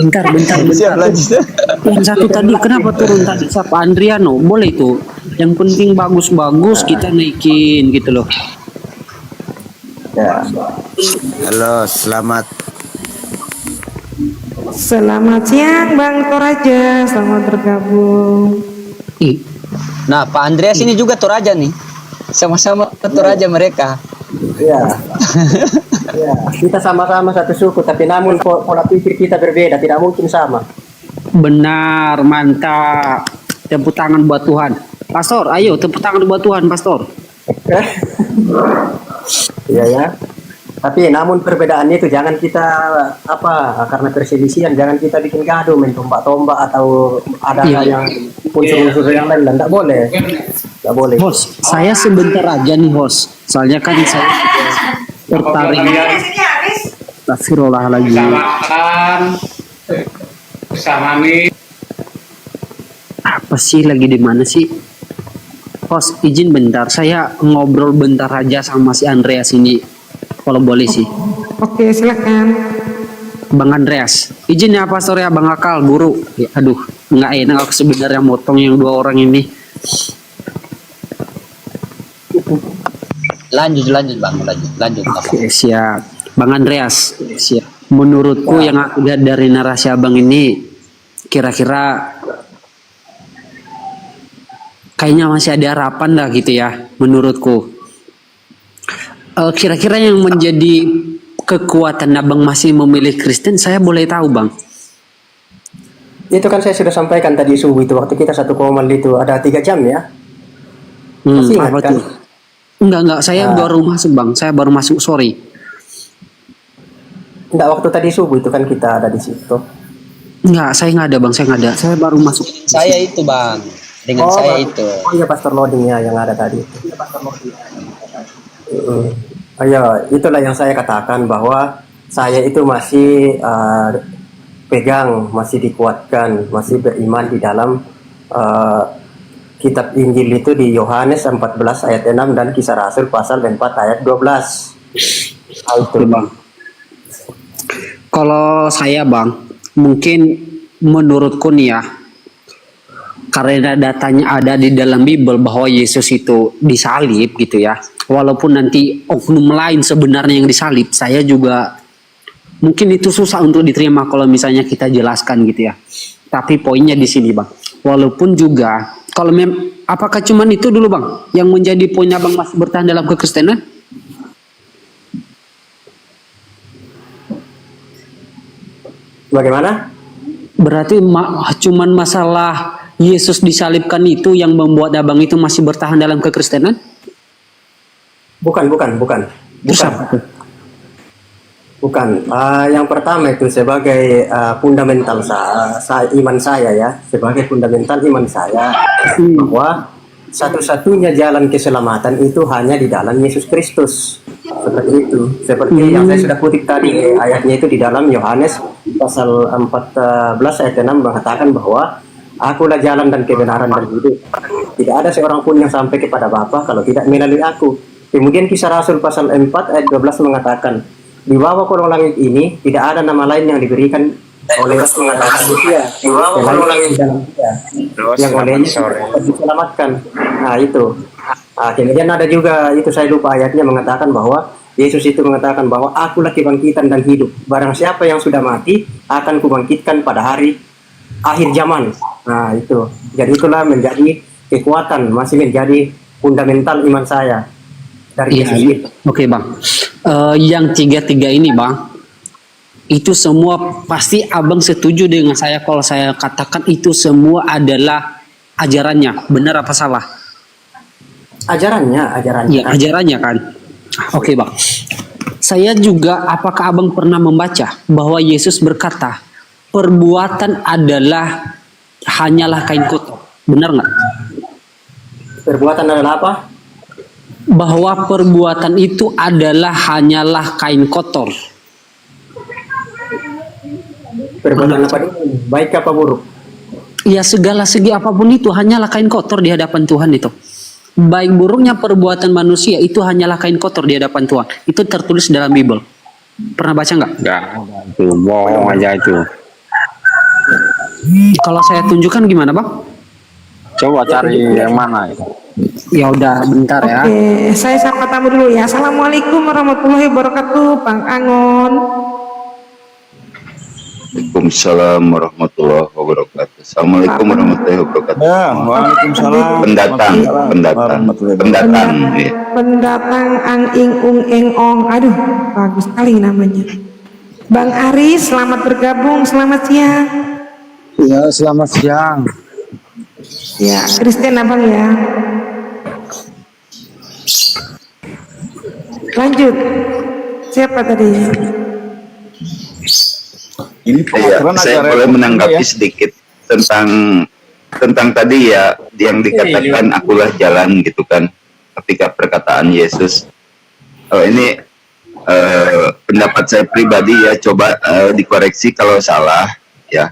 Bentar. Siap lanjut. Yang satu tadi kenapa turun tadi? Siapa Andriano? Boleh itu. Yang penting bagus-bagus kita naikin gitu loh. Ya. Halo, selamat siang Bang Toraja, selamat bergabung. Nah Pak Andreas ini juga Toraja nih, sama-sama Toraja mereka. Iya. Ya, kita sama-sama satu suku, tapi namun pola pikir kita berbeda, tidak mungkin sama. Benar, mantap. Tepuk tangan buat Tuhan. Pastor, ayo tepuk tangan buat Tuhan, Pastor. Iya ya. Tapi namun perbedaannya itu jangan kita karena perselisihan jangan kita bikin gaduh, main tombak-tombak atau ada yang unsur-unsur yang lain, enggak boleh. Enggak boleh. Host, saya sebentar aja nih host. Soalnya kan saya tertarik. Astagfirullahaladzim. Bersama nih. Apa sih lagi di mana sih? Host, izin bentar. Saya ngobrol bentar aja sama si Andreas ini. Kalau boleh sih. Oke, silakan. Bang Andreas, izin ya Pastor ya, Bang Akal, Guru. Ya, aduh, nggak enak aku sebenarnya motong yang dua orang ini. Lanjut Bang, lanjut. Oke, siap. Bang Andreas, siap. Menurutku yang aku lihat dari narasi Abang ini, kira-kira kayaknya masih ada harapan lah gitu ya menurutku. Kira-kira yang menjadi kekuatan abang masih memilih Kristen, saya boleh tahu bang? Itu kan saya sudah sampaikan tadi subuh itu, waktu kita satu komal itu ada 3 jam ya. Masih ingat Apa kan? tuh? Enggak, saya baru masuk bang, saya baru masuk, sorry. Enggak, waktu tadi subuh itu kan kita ada di situ. Enggak, saya nggak ada bang, saya nggak ada, saya baru masuk. Saya itu bang, dengan saya itu. Oh iya, Pastor Loading ya yang ada tadi. Oh iya, itulah yang saya katakan bahwa saya itu masih pegang, masih dikuatkan, masih beriman di dalam kitab Injil itu di Yohanes 14 ayat 6 dan Kisah Rasul pasal 4 ayat 12. Itu bang. Kalau saya bang, mungkin menurutku nih ya, karena datanya ada di dalam Bible bahwa Yesus itu disalib gitu ya. Walaupun nanti oknum lain sebenarnya yang disalib, saya juga mungkin itu susah untuk diterima kalau misalnya kita jelaskan gitu ya. Tapi poinnya di sini bang, walaupun juga kalau apakah cuman itu dulu bang yang menjadi poin abang masih bertahan dalam kekristenan? Bagaimana? Berarti cuman masalah Yesus disalibkan itu yang membuat abang itu masih bertahan dalam kekristenan? Bukan. Bukan. Yang pertama itu sebagai fundamental iman saya ya, sebagai fundamental iman saya bahwa satu-satunya jalan keselamatan itu hanya di dalam Yesus Kristus. Seperti itu. Seperti yang saya sudah kutip tadi, ayatnya itu di dalam Yohanes pasal 14 ayat 6 mengatakan bahwa Akulah jalan dan kebenaran dan hidup. Tidak ada seorang pun yang sampai kepada Bapa kalau tidak melalui aku. Kemudian Kisah Rasul pasal 4 ayat 12 mengatakan, di bawah kolong langit ini tidak ada nama lain yang diberikan oleh manusia selain langit dalam dia yang olehnya dapat diselamatkan. Nah itu. Kemudian ada juga itu saya lupa ayatnya mengatakan bahwa Yesus itu mengatakan bahwa akulah kebangkitan dan hidup. Barang siapa yang sudah mati akan kubangkitkan pada hari akhir zaman. Nah itu. Jadi itulah menjadi kekuatan, masih menjadi fundamental iman saya dari Yesus itu. Oke bang. Yang tiga-tiga ini bang, itu semua pasti abang setuju dengan saya kalau saya katakan itu semua adalah ajarannya, benar apa salah? Ajarannya. Ya, ajarannya kan. Oke bang. Saya juga, apakah abang pernah membaca bahwa Yesus berkata, perbuatan adalah hanyalah kain kotor, benar nggak? Perbuatan adalah apa? Bahwa perbuatan itu adalah hanyalah kain kotor. Perbuatan apa itu? Baik apa buruk? Ya segala segi apapun itu hanyalah kain kotor di hadapan Tuhan itu. Baik buruknya perbuatan manusia itu hanyalah kain kotor di hadapan Tuhan. Itu tertulis dalam Bible. Pernah baca nggak? Enggak, itu bohong aja itu. Kalau saya tunjukkan gimana bang? Coba cari yang mana itu. Ya udah bentar ya. Oke, saya sapa tamu dulu ya. Assalamualaikum warahmatullahi wabarakatuh, Bang Angon. Waalaikumsalam warahmatullahi wabarakatuh. Assalamualaikum warahmatullahi wabarakatuh. Ya, waalaikumsalam. Pendatang. Ya. Pendatang Ang Ing Ung Eng Ong. Aduh, bagus sekali namanya. Bang Aris, selamat bergabung. Selamat siang. Ya, selamat siang. Ya, Kristen abang ya. Lanjut. Siapa tadi? Ini Saya boleh menanggapi sedikit tentang tadi ya yang dikatakan akulah jalan gitu kan, ketika perkataan Yesus. Ini pendapat saya pribadi ya, coba dikoreksi kalau salah ya.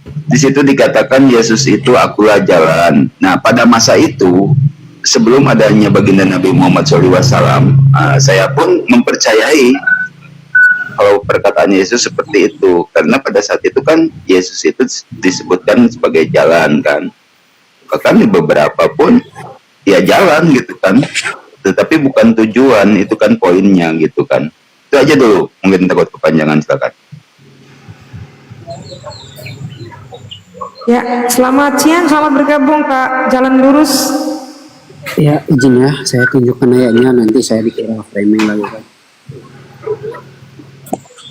Di situ dikatakan Yesus itu akulah jalan. Nah pada masa itu sebelum adanya baginda Nabi Muhammad SAW, saya pun mempercayai kalau perkataan Yesus seperti itu, karena pada saat itu kan Yesus itu disebutkan sebagai jalan kan, bahkan di beberapa pun ya jalan gitu kan, tetapi bukan tujuan, itu kan poinnya gitu kan. Itu aja dulu, mungkin takut kepanjangan, silakan. Ya, selamat siang, selamat bergabung Kak Jalan Lurus. Ya, izin ya, saya tunjukkan ayatnya, nanti saya dikira framing lagi kan.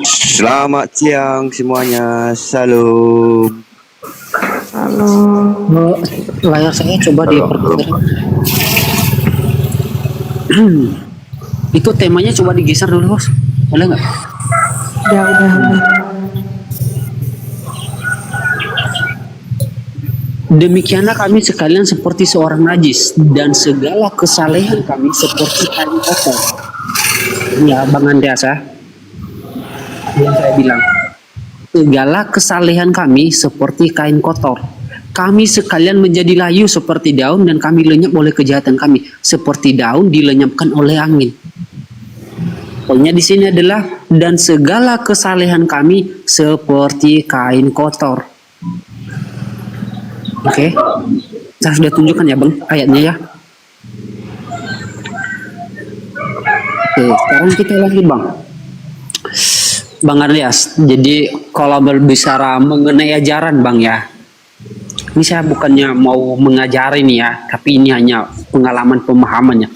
Selamat siang semuanya, salam. Halo. Layar saya coba diperkecil. Itu temanya coba digeser dulu, Bos. Boleh nggak? Udah. Demikianlah kami sekalian seperti seorang najis, dan segala kesalehan kami seperti kain kotor. Ya, Bang Andreas ya. Yang saya bilang. Segala kesalehan kami seperti kain kotor. Kami sekalian menjadi layu seperti daun, dan kami lenyap oleh kejahatan kami. Seperti daun dilenyapkan oleh angin. Pokoknya di sini adalah, dan segala kesalehan kami seperti kain kotor. Oke, saya sudah tunjukkan ya Bang ayatnya ya. Oke, sekarang kita lanjut Bang Andreas. Jadi kalau berbicara mengenai ajaran Bang ya, ini saya bukannya mau mengajari nih ya, tapi ini hanya pengalaman pemahamannya.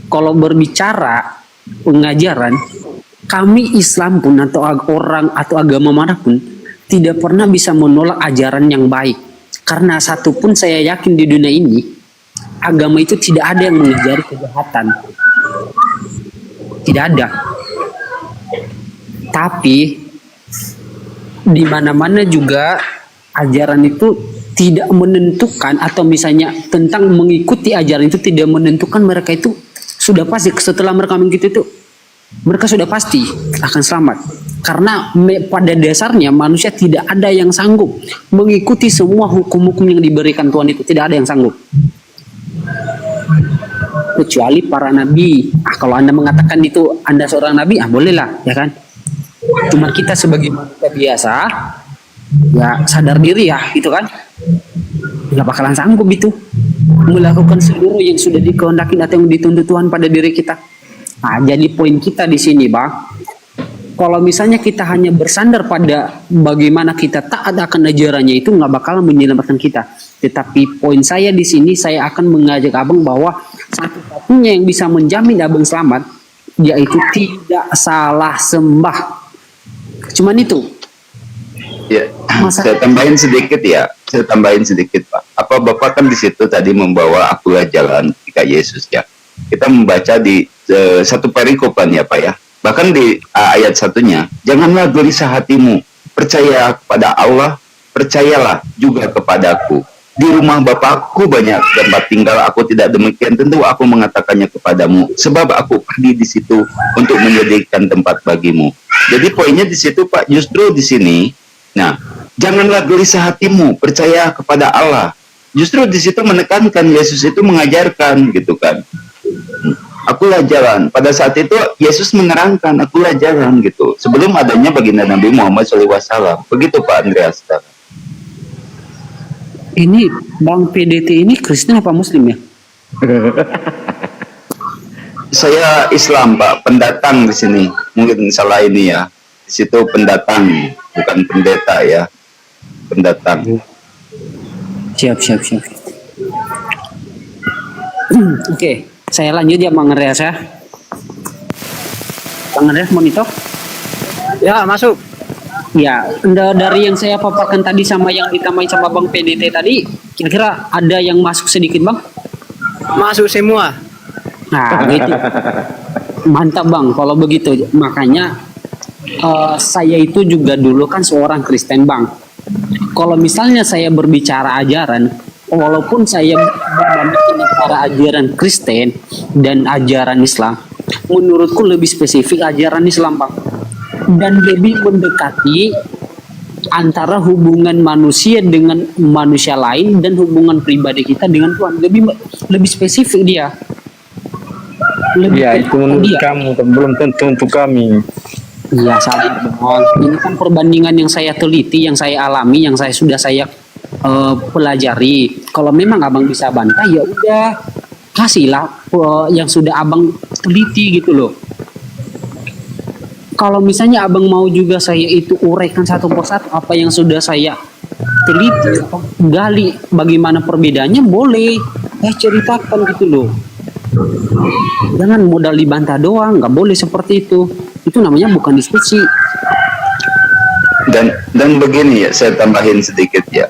Kalau berbicara pengajaran, kami Islam pun atau orang atau agama manapun tidak pernah bisa menolak ajaran yang baik. Karena satu pun saya yakin di dunia ini, agama itu tidak ada yang mengajari kejahatan. Tidak ada. Tapi di mana-mana juga ajaran itu tidak menentukan, atau misalnya tentang mengikuti ajaran itu tidak menentukan mereka itu sudah pasti setelah mereka mengikuti itu mereka sudah pasti akan selamat. Karena pada dasarnya manusia tidak ada yang sanggup mengikuti semua hukum-hukum yang diberikan Tuhan itu, tidak ada yang sanggup. Kecuali para nabi. Kalau Anda mengatakan itu Anda seorang nabi, bolehlah, ya kan? Cuma kita sebagai manusia biasa, ya sadar diri ya, gitu kan? Nggak bakalan sanggup itu melakukan seluruh yang sudah dikehendaki atau yang dituntut Tuhan pada diri kita. Nah, jadi poin kita di sini, Bang. Kalau misalnya kita hanya bersandar pada bagaimana kita taat akan ajarannya, itu nggak bakalan menyelamatkan kita. Tetapi poin saya di sini, saya akan mengajak abang bahwa satu-satunya yang bisa menjamin abang selamat, yaitu tidak salah sembah. Cuman itu. Ya, saya tambahin sedikit ya. Saya tambahin sedikit Pak. Apa Bapak kan di situ tadi membawa akulah jalan ketika Yesus ya. Kita membaca di satu perikopan ya Pak ya. Bahkan di ayat satunya, janganlah gelisah hatimu, percaya kepada Allah, percayalah juga kepadaku. Di rumah Bapakku banyak tempat tinggal, aku tidak demikian, tentu aku mengatakannya kepadamu, sebab aku pergi di situ untuk menjadikan tempat bagimu. Jadi poinnya di situ Pak, justru di sini, nah, janganlah gelisah hatimu, percaya kepada Allah. Justru di situ menekankan, Yesus itu mengajarkan gitu kan. Akulah jalan. Pada saat itu Yesus menerangkan akulah jalan gitu. Sebelum adanya baginda Nabi Muhammad SAW. Begitu Pak Andreas. Ini Bang PDT ini Kristen apa Muslim ya? Saya Islam Pak, pendatang di sini. Mungkin salah ini ya. Di situ pendatang, bukan pendeta ya. Pendatang. Siap. Oke. Saya lanjut ya Bang Andreas ya. Bang Andreas monitor? Ya, masuk. Ya, dari yang saya paparkan tadi sama yang ditambahin sama Bang PDT tadi, kira-kira ada yang masuk sedikit Bang? Masuk semua. Nah, gitu. Mantap Bang, kalau begitu. Makanya saya itu juga dulu kan seorang Kristen Bang. Kalau misalnya saya berbicara ajaran, walaupun saya membandingkan antara ajaran Kristen dan ajaran Islam, menurutku lebih spesifik ajaran Islam Bang, dan lebih mendekati antara hubungan manusia dengan manusia lain dan hubungan pribadi kita dengan Tuhan. Lebih spesifik dia. Ya itu menurut kamu, belum tentu untuk kami. Iya sabar Bang. Ini kan perbandingan yang saya teliti, yang saya alami, yang sudah saya pelajari. Kalau memang abang bisa bantah, ya udah kasihlah yang sudah abang teliti gitu loh. Kalau misalnya abang mau juga saya itu uraikan satu persatu apa yang sudah saya teliti, gali bagaimana perbedaannya, boleh ceritakan gitu loh. Jangan modal dibantah doang, nggak boleh seperti itu. Itu namanya bukan diskusi. Dan begini ya, saya tambahin sedikit ya.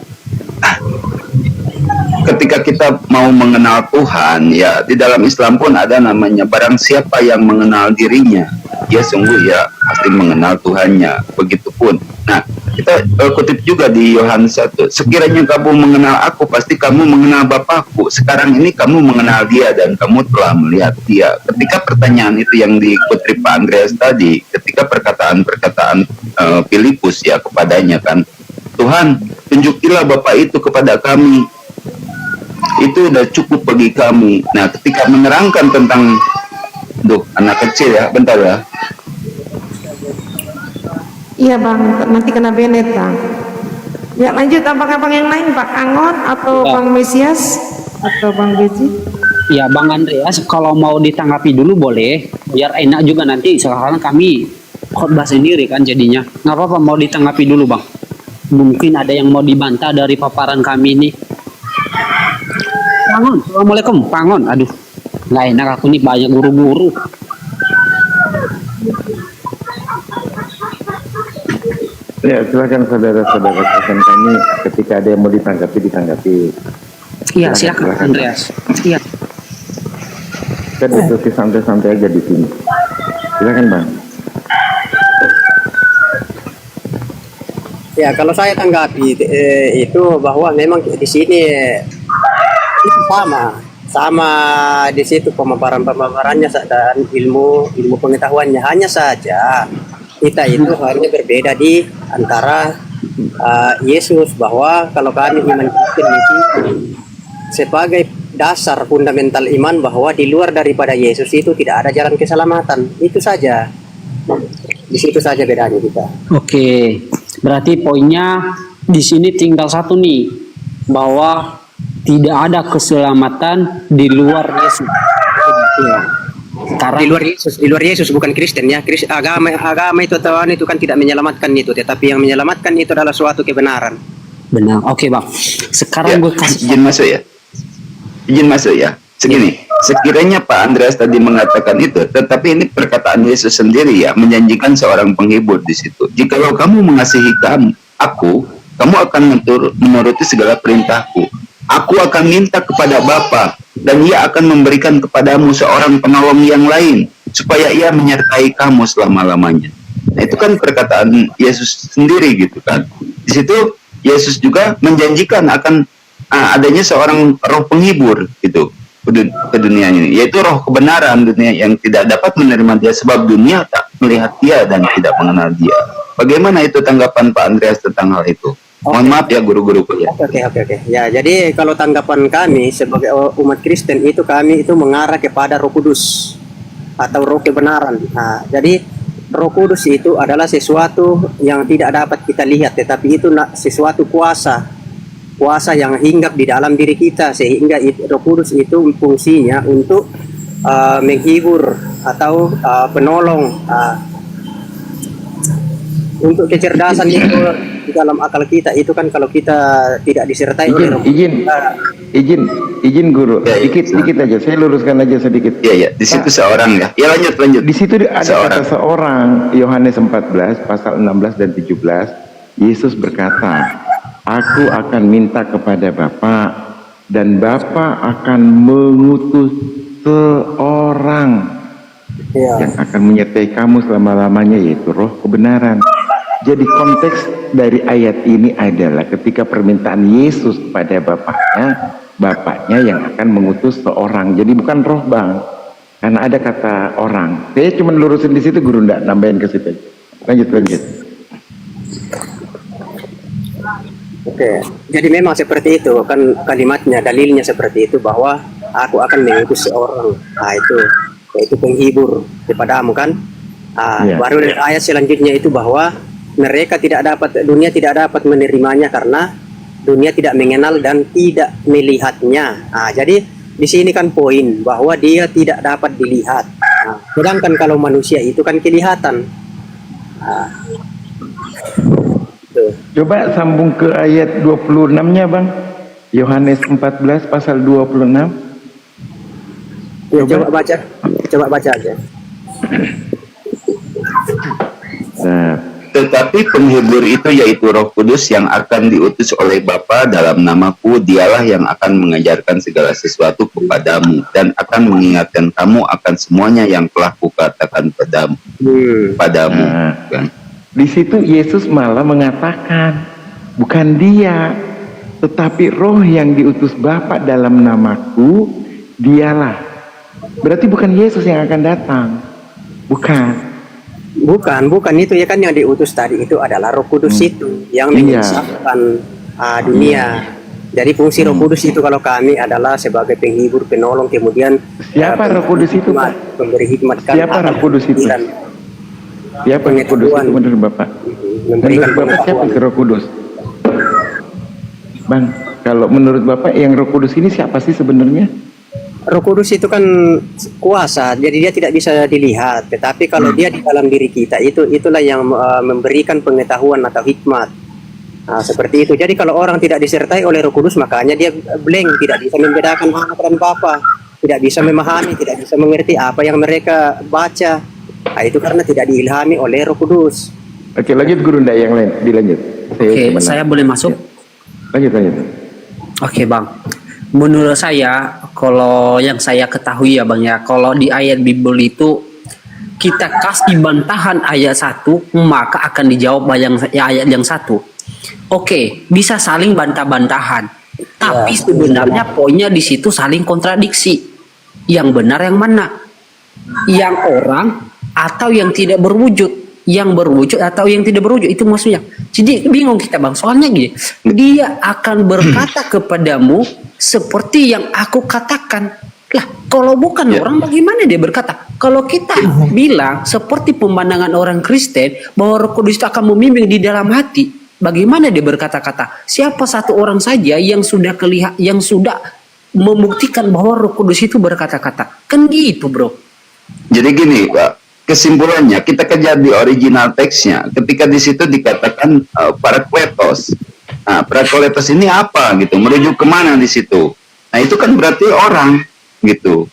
Ketika kita mau mengenal Tuhan ya, di dalam Islam pun ada namanya barang siapa yang mengenal dirinya, dia sungguh ya pasti mengenal Tuhannya. Begitupun. Nah, kita kutip juga di Yohanes 1, sekiranya kamu mengenal aku, pasti kamu mengenal Bapakku. Sekarang ini kamu mengenal dia dan kamu telah melihat dia. Ketika pertanyaan itu yang dikutip Pak Andreas tadi, ketika perkataan Filipus ya kepadanya kan, Tuhan, tunjukilah Bapa itu kepada kami. Itu udah cukup bagi kami. Nah, ketika menerangkan tentang anak kecil ya, bentar ya. Iya bang, nanti kena benet bang. Ya lanjut, abang-abang yang lain, Pak Angon atau Bang Mesias atau Bang Beji? Ya Bang Andreas, kalau mau ditanggapi dulu boleh, biar enak juga nanti. Sekarang kami khotbah sendiri kan jadinya. Nggak apa-apa, mau ditanggapi dulu Bang. Mungkin ada yang mau dibantah dari paparan kami ini. Pangon, assalamualaikum, Pangon. Aduh, nggak enak aku nih, banyak guru-guru. Ya, silakan saudara-saudara rekan kami, ketika ada yang mau ditanggapi. Iya, silakan Andreas. Iya. Kita diskusi santai-santai aja di sini. Silakan Bang. Ya, kalau saya tanggapi itu bahwa memang di sini itu sama di situ pemaparannya dan ilmu pengetahuannya, hanya saja kita itu hanya berbeda di antara Yesus, bahwa kalau kami iman Kristen itu sebagai dasar fundamental iman bahwa di luar daripada Yesus itu tidak ada jalan keselamatan. Itu saja. Di situ saja bedanya kita. Oke, berarti poinnya di sini tinggal satu nih, bahwa tidak ada keselamatan di luar Yesus. Ya. Karena di luar Yesus bukan Kristen ya. Agama itu Tuhan itu kan tidak menyelamatkan itu, tetapi yang menyelamatkan itu adalah suatu kebenaran. Benar. Oke Bang. Sekarang Ya, gue kasih izin masuk ya. Segini, sekiranya Pak Andreas tadi mengatakan itu, tetapi ini perkataan Yesus sendiri ya, menjanjikan seorang penghibur di situ. Jikalau kamu mengasihi aku, kamu akan menuruti segala perintahku. Aku akan minta kepada Bapa, dan Ia akan memberikan kepadamu seorang penolong yang lain, supaya Ia menyertai kamu selama-lamanya. Nah, itu kan perkataan Yesus sendiri gitu kan. Di situ Yesus juga menjanjikan akan adanya seorang roh penghibur gitu ke dunia ini, yaitu roh kebenaran dunia yang tidak dapat menerima dia sebab dunia tak melihat dia dan tidak mengenal dia. Bagaimana itu tanggapan Pak Andreas tentang hal itu? Mohon maaf ya guru-guruku ya. Oke. Ya, jadi kalau tanggapan kami sebagai umat Kristen itu, kami itu mengarah kepada Roh Kudus atau roh kebenaran. Nah, jadi Roh Kudus itu adalah sesuatu yang tidak dapat kita lihat, tetapi itu sesuatu kuasa yang hinggap di dalam diri kita, sehingga Roh Kudus itu fungsinya untuk menghibur atau penolong untuk kecerdasan itu di dalam akal kita. Itu kan kalau kita tidak disertai oleh Roh Kudus. Izin guru, sedikit aja, saya luruskan aja sedikit. Iya, di situ seorang ya. Ya lanjut. Di situ ada kata seorang, Yohanes 14 pasal 16 dan 17, Yesus berkata, Aku akan minta kepada Bapa, dan Bapa akan mengutus seorang yang akan menyertai kamu selama-lamanya, yaitu roh kebenaran. Jadi konteks dari ayat ini adalah ketika permintaan Yesus kepada Bapaknya yang akan mengutus seorang. Jadi bukan roh Bang, karena ada kata orang. Saya cuma lurusin di situ, guru, ndak nambahin ke situ. Lanjut. Oke, jadi memang seperti itu kan kalimatnya, dalilnya seperti itu, bahwa aku akan mengutus seorang. Itu penghibur kepadamu kan. Baru ayat selanjutnya itu bahwa dunia tidak dapat menerimanya karena dunia tidak mengenal dan tidak melihatnya. Jadi di sini kan poin bahwa dia tidak dapat dilihat. Sedangkan kalau manusia itu kan kelihatan. Coba sambung ke ayat 26-nya, Bang. Yohanes 14 pasal 26. Ya, coba baca aja. Nah, Tetapi penghibur itu yaitu Roh Kudus yang akan diutus oleh Bapa dalam namaku, dialah yang akan mengajarkan segala sesuatu kepadamu dan akan mengingatkan kamu akan semuanya yang telah kukatakan padamu. Kan? di situ Yesus malah mengatakan, bukan dia, tetapi Roh yang diutus Bapa dalam namaku, dialah. Berarti bukan Yesus yang akan datang. Bukan itu ya kan, yang diutus tadi itu adalah Roh Kudus itu yang menyiapkan dunia. Jadi fungsi Roh Kudus itu kalau kami adalah sebagai penghibur, penolong, kemudian Siapa Roh Kudus itu, Pak? Memberi hikmat. Siapa Roh Kudus itu? Siapa Roh Kudus itu menurut Bapak? Menurut Bapak siapa Roh Kudus? Bang, kalau menurut Bapak yang Roh Kudus ini siapa sih sebenarnya? Roh Kudus itu kan kuasa, jadi dia tidak bisa dilihat. Tetapi kalau dia di dalam diri kita, itulah yang memberikan pengetahuan atau hikmat. Nah, seperti itu. Jadi kalau orang tidak disertai oleh Roh Kudus, makanya dia blank, tidak bisa membedakan anak dan bapa, tidak bisa memahami, tidak bisa mengerti apa yang mereka baca. Nah, itu karena tidak diilhami oleh Roh Kudus. Oke, lanjut Guru, ndak yang lain, dilanjut. Oke, saya boleh masuk? Lanjut. Oke, Bang. Menurut saya, kalau yang saya ketahui ya Bang ya, kalau di ayat Bible itu kita kasih bantahan ayat 1, maka akan dijawab ayat yang 1. Oke, bisa saling bantah-bantahan. Tapi sebenarnya poinnya di situ saling kontradiksi. Yang benar yang mana? Yang orang atau yang tidak berwujud? Yang berwujud atau yang tidak berwujud, itu maksudnya. Jadi bingung kita Bang, soalnya gini, dia akan berkata kepadamu seperti yang aku katakan. Lah, kalau bukan orang, bagaimana dia berkata? Kalau kita bilang seperti pemandangan orang Kristen bahwa Roh Kudus itu akan membimbing di dalam hati, bagaimana dia berkata-kata? Siapa satu orang saja yang sudah membuktikan bahwa Roh Kudus itu berkata-kata? Kan gitu, Bro. Jadi gini, Pak. Kesimpulannya kita kejar di original teksnya. Ketika di situ dikatakan parakletos. Nah, parakletos ini apa gitu? Merujuk kemana di situ? Nah, itu kan berarti orang gitu.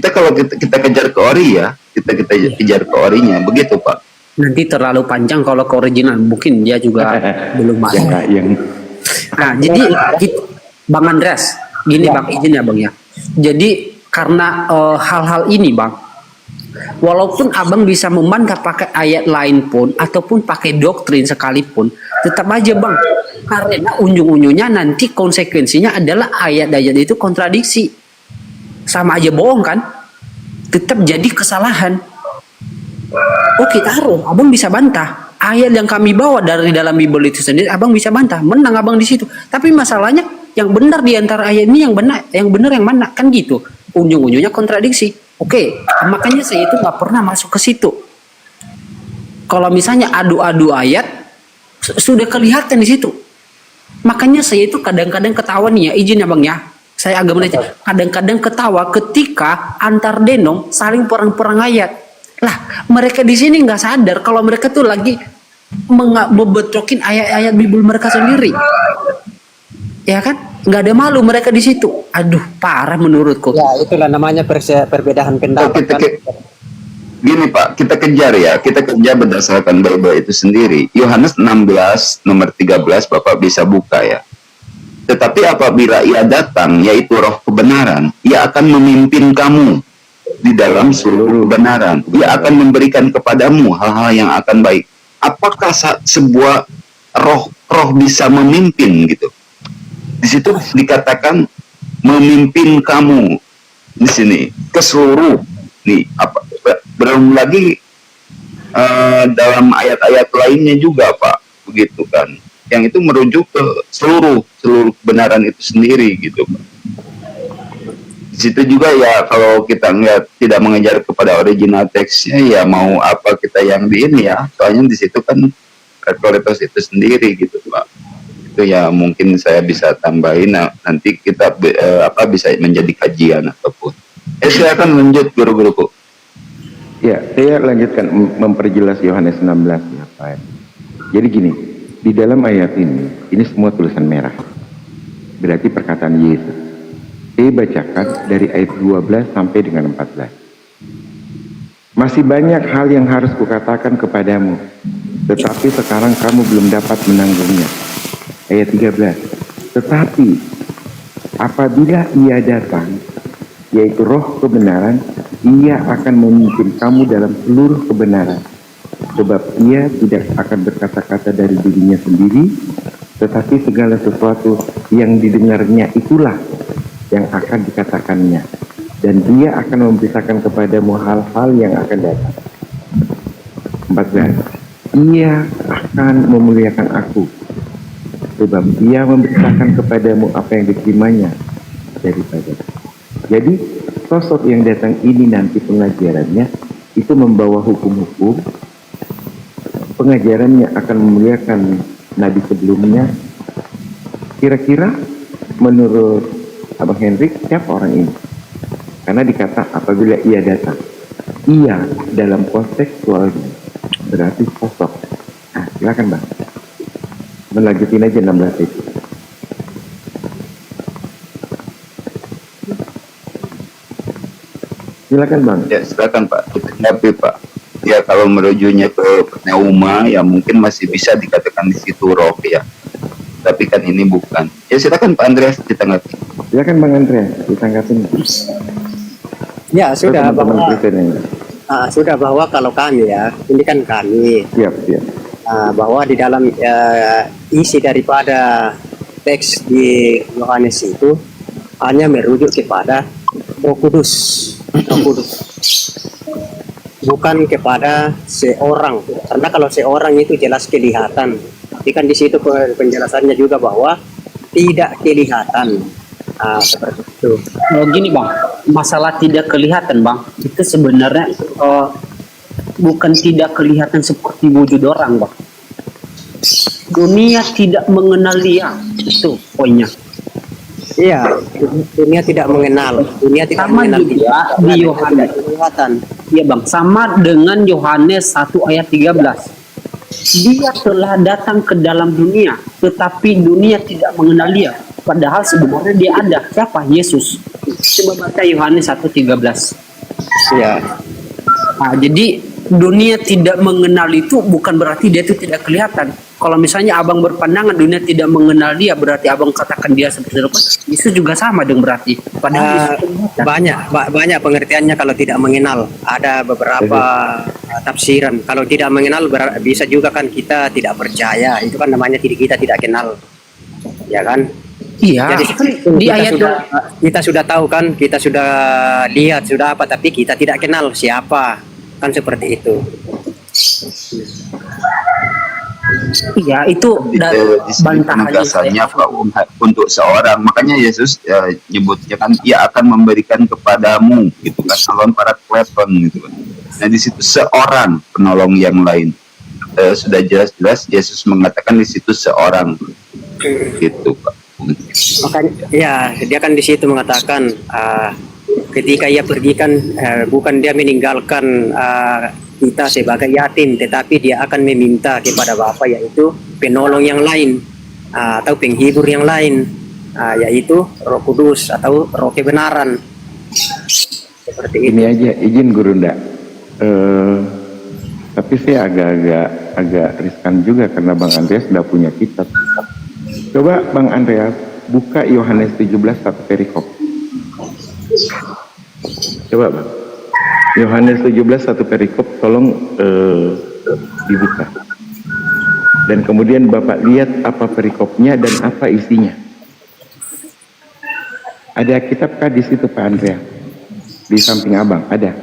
Kalau kita kejar ke ori ya, kita kejar ke orinya, begitu Pak. Nanti terlalu panjang kalau ke original, mungkin dia juga belum masuk. Nah, jadi gitu, Bang Andreas, gini Bang, izin ya Bang ya. Jadi karena hal-hal ini Bang, walaupun abang bisa membantah pakai ayat lain pun ataupun pakai doktrin sekalipun, tetap aja Bang, karena ujung-ujungnya nanti konsekuensinya adalah ayat-ayat itu kontradiksi, sama aja bohong kan, tetap jadi kesalahan. Oke, taruh abang bisa bantah ayat yang kami bawa dari dalam Bible itu sendiri, abang bisa bantah, menang abang di situ. Tapi masalahnya yang benar di antara ayat ini yang benar yang mana, kan gitu, ujung-ujungnya kontradiksi. Oke, makanya saya itu nggak pernah masuk ke situ. Kalau misalnya adu-adu ayat, sudah kelihatan di situ. Makanya saya itu kadang-kadang ketawa nih ya, izin ya Bang ya. Saya agak melihat, kadang-kadang ketawa ketika antar denom saling perang-perang ayat. Lah, mereka di sini nggak sadar kalau mereka tuh lagi membetokin ayat-ayat Bible mereka sendiri. Ya kan? Nggak ada malu mereka di situ. Aduh, parah menurutku. Ya, itulah namanya perbedaan pendapat. Gini Pak, kita kejar ya. Kita kejar berdasarkan Bible itu sendiri. Yohanes 16 nomor 13 Bapak bisa buka ya. Tetapi apabila ia datang, yaitu Roh kebenaran, ia akan memimpin kamu di dalam seluruh kebenaran. Ia akan memberikan kepadamu hal-hal yang akan baik. Apakah sebuah roh bisa memimpin gitu? Di situ dikatakan memimpin kamu di sini ke seluruh nih apa belum lagi dalam ayat-ayat lainnya juga Pak, begitu kan, yang itu merujuk ke seluruh kebenaran itu sendiri gitu Pak. Di situ juga ya, kalau kita tidak mengejar kepada original teksnya ya mau apa kita yang di ini ya, soalnya di situ kan kualitas itu sendiri gitu Pak. Itu ya mungkin saya bisa tambahin, nanti kita bisa menjadi kajian ataupun. Silakan lanjut guru-guruku. Ya, saya lanjutkan memperjelas Yohanes 16 ya Pak. Jadi gini, Di dalam ayat ini semua tulisan merah. Berarti perkataan Yesus. Saya bacakan dari ayat 12 sampai dengan 14. Masih banyak hal yang harus kukatakan kepadamu, tetapi sekarang kamu belum dapat menanggungnya. Ayat 13. Tetapi apabila ia datang, yaitu roh kebenaran, ia akan memimpin kamu dalam seluruh kebenaran. Sebab ia tidak akan berkata-kata dari dirinya sendiri, tetapi segala sesuatu yang didengarnya itulah yang akan dikatakannya. Dan dia akan memberitakan kepadamu hal-hal yang akan datang. 14. Ia akan memuliakan aku, sebab dia memberitakan kepadamu apa yang diterimanya daripada. Jadi sosok yang datang ini nanti pengajarannya itu membawa hukum-hukum. Pengajarannya akan memuliakan nabi sebelumnya. Kira-kira menurut Abang Hendrik siapa orang ini? Karena dikata apabila ia datang, ia dalam kontekstualnya berarti sosok. Nah, silakan Bang. Melanjutin aja 16 itu. Silakan Bang. Ya, silakan Pak. Tapi Pak, ya kalau merujuknya ke pneuma, ya mungkin masih bisa dikatakan di situ roh ya. Tapi kan ini bukan. Ya silakan Pak Andreas ditanggapi. Silakan Bang Andreas ditanggapin. Ya sudah Teman-teman bahwa Kristen yang lain. sudah bahwa kalau kami ya ini kan kami Siap. bahwa di dalam isi daripada teks di Yohanes itu hanya merujuk kepada Roh Kudus, bukan kepada seorang. Karena kalau seorang itu jelas kelihatan, tapi kan di situ penjelasannya juga bahwa tidak kelihatan. Seperti itu. Gini Bang, masalah tidak kelihatan Bang, itu sebenarnya bukan tidak kelihatan seperti wujud orang Bang. Dunia tidak mengenal dia, itu poinnya. Iya, dunia tidak mengenal, dunia tidak Sama mengenal juga dia. di Yohanes. Kelihatan. Iya Bang, sama dengan Yohanes 1 ayat 13. Dia telah datang ke dalam dunia, tetapi dunia tidak mengenal dia. Padahal sebenarnya dia ada. Siapa? Yesus. Coba baca Yohanes 1:13. Ya. Nah, jadi dunia tidak mengenal itu bukan berarti dia itu tidak kelihatan. Kalau misalnya abang berpandangan dunia tidak mengenal dia, berarti abang katakan dia seperti apa? Itu juga sama dong berarti. Padahal banyak pengertiannya kalau tidak mengenal. Ada beberapa tafsiran. Kalau tidak mengenal bisa juga kan kita tidak percaya. Itu kan namanya kita tidak kenal. Ya kan? Iya. Jadi di ayat kita sudah tahu kan, kita sudah lihat sudah apa, tapi kita tidak kenal siapa, kan seperti itu. Iya, itu bantahan penegasannya Pak untuk seorang. Makanya Yesus nyebutnya kan ia akan memberikan kepadamu gitu kan, salon para kleton gitu kan. Nah di situ seorang penolong yang lain. Sudah jelas-jelas Yesus mengatakan di situ seorang gitu Pak. Makanya ya dia kan di situ mengatakan ketika ia pergi kan bukan dia meninggalkan kita sebagai yatim, tetapi dia akan meminta kepada Bapa, yaitu penolong yang lain atau penghibur yang lain, yaitu Roh Kudus atau Roh kebenaran. Seperti ini aja izin Guru Nda. Tapi saya agak riskan juga karena Bang Andreas sudah punya kitab. Coba Bang Andreas buka Yohanes 17 satu perikop. Coba Bang. Yohanes 17 satu perikop tolong dibuka. Dan kemudian Bapak lihat apa perikopnya dan apa isinya. Ada kitabkah di situ Pak Andreas? Di samping Abang ada.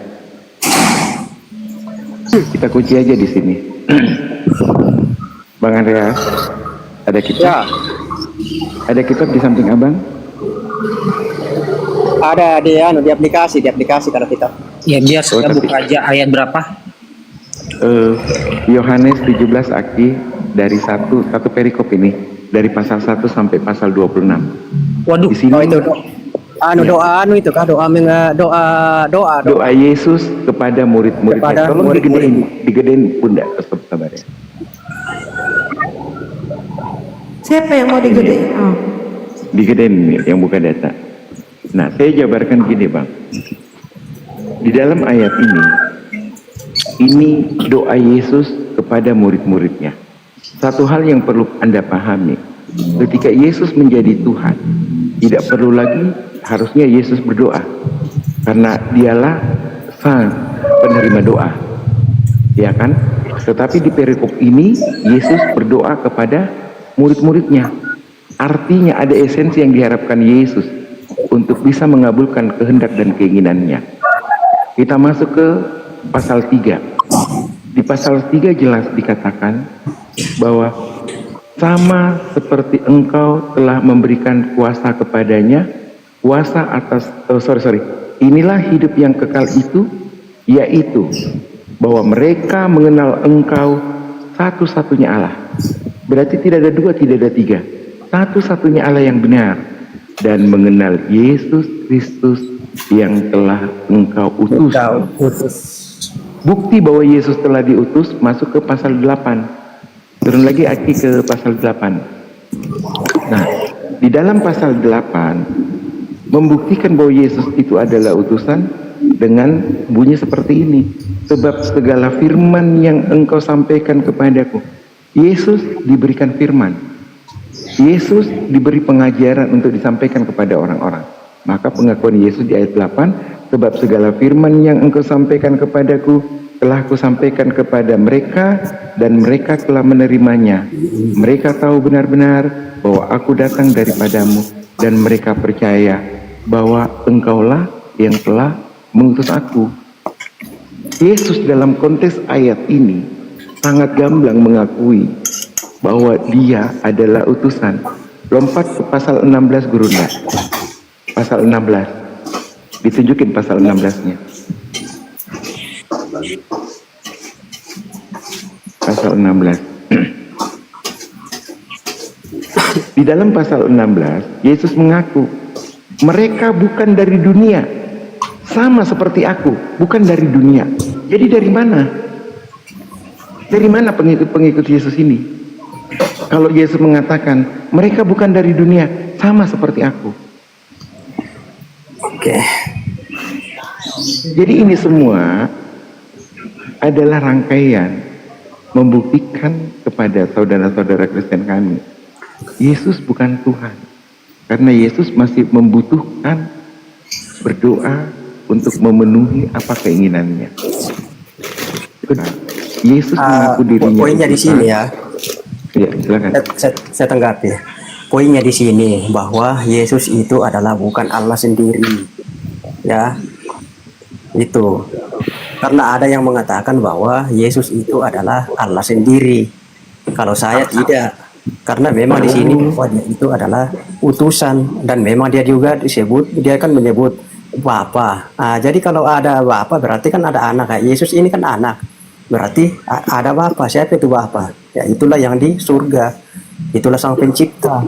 Kita kunci aja di sini. Bang Andreas, ada kitab? Ya. Ada kitab di samping Abang? Ada di aplikasi kalau kita. Ya biar saya buka aja ayat berapa? Yohanes 17 Aki dari satu perikop ini dari pasal 1 sampai pasal 26. Waduh, di sini itu doa Yesus kepada murid-muridnya. Tolong digedein bunda, sabar ya. Siapa yang mau digedein? Oh. Digedein yang buka data. Nah, saya jabarkan gini Bang. Di dalam ayat ini doa Yesus kepada murid-muridnya. Satu hal yang perlu Anda pahami, ketika Yesus menjadi Tuhan, tidak perlu lagi harusnya Yesus berdoa, karena dialah sang penerima doa, ya kan? Tetapi di perikop ini Yesus berdoa kepada murid-muridnya. Artinya ada esensi yang diharapkan Yesus untuk bisa mengabulkan kehendak dan keinginannya. Kita masuk ke pasal 3. Di pasal 3 jelas dikatakan bahwa sama seperti engkau telah memberikan kuasa kepadanya, kuasa atas inilah hidup yang kekal itu, yaitu bahwa mereka mengenal engkau satu-satunya Allah. Berarti tidak ada dua, tidak ada tiga, satu-satunya Allah yang benar, dan mengenal Yesus Kristus yang telah engkau utus. Bukti bahwa Yesus telah diutus masuk ke pasal 8. Turun lagi Aki ke pasal 8. Nah, di dalam pasal 8 membuktikan bahwa Yesus itu adalah utusan dengan bunyi seperti ini. Sebab segala firman yang engkau sampaikan kepadaku. Yesus diberikan firman. Yesus diberi pengajaran untuk disampaikan kepada orang-orang. Maka pengakuan Yesus di ayat 8, sebab segala firman yang engkau sampaikan kepadaku telah kusampaikan kepada mereka, dan mereka telah menerimanya. Mereka tahu benar-benar bahwa aku datang daripadamu, dan mereka percaya bahwa engkaulah yang telah mengutus aku. Yesus dalam konteks ayat ini sangat gamblang mengakui bahwa dia adalah utusan. Lompat ke pasal 16 Gurunda. Pasal 16. Ditunjukin pasal 16-nya. Pasal 16. Di dalam pasal 16, Yesus mengaku, mereka bukan dari dunia, sama seperti aku, bukan dari dunia. Jadi dari mana? Dari mana pengikut-pengikut Yesus ini? Kalau Yesus mengatakan, mereka bukan dari dunia, sama seperti aku. Oke. Jadi ini semua adalah rangkaian membuktikan kepada saudara-saudara Kristen kami, Yesus bukan Tuhan, karena Yesus masih membutuhkan berdoa untuk memenuhi apa keinginannya. Yesus mengaku dirinya. Poinnya di sini ya. Ya, silakan. Saya tanggapi. Poinnya di sini bahwa Yesus itu adalah bukan Allah sendiri. Ya. Itu. Karena ada yang mengatakan bahwa Yesus itu adalah Allah sendiri. Kalau saya tidak. Karena memang di sini bahwa dia itu adalah utusan, dan memang dia juga disebut, dia kan menyebut Bapa. Jadi kalau ada Bapa berarti kan ada anak. Kayak Yesus ini kan anak. Berarti ada Bapa. Siapa itu Bapa? Ya itulah yang di surga. Itulah Sang Pencipta.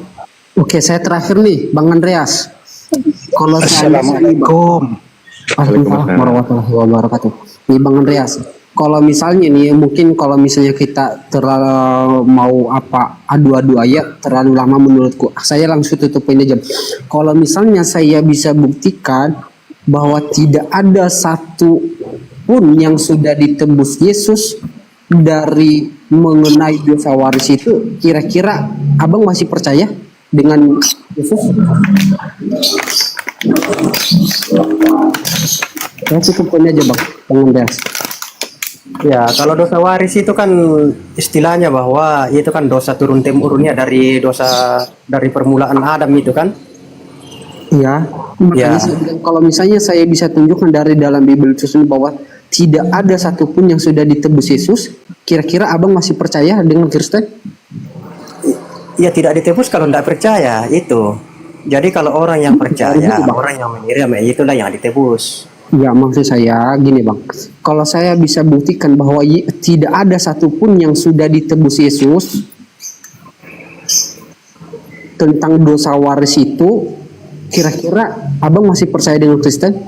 Oke, saya terakhir nih, Bang Andreas. Kalau Assalamualaikum. Waalaikumsalam warahmatullahi wabarakatuh. Nih Bang Andreas, kalau misalnya nih, mungkin kalau misalnya kita terlalu mau adu-adu ayat terlalu lama menurutku, saya langsung tutupin aja. Kalau misalnya saya bisa buktikan bahwa tidak ada satu pun yang sudah ditebus Yesus dari mengenai dosa waris itu, kira-kira abang masih percaya dengan Yesus? Ya cukup poin aja Bang Andreas. Ya, kalau dosa waris itu kan istilahnya bahwa itu kan dosa turun temurunnya dari permulaan Adam itu kan. Iya. Makanya saya bilang, kalau misalnya saya bisa tunjukkan dari dalam Bible itu bahwa tidak ada satupun yang sudah ditebus Yesus, kira-kira abang masih percaya dengan Kristen? Ya tidak ditebus kalau tidak percaya itu. Jadi kalau orang yang percaya, orang yang mengirim, itulah yang ditebus. Ya maksud saya gini Bang, kalau saya bisa buktikan bahwa tidak ada satupun yang sudah ditebus Yesus tentang dosa waris itu, kira-kira abang masih percaya dengan Kristen?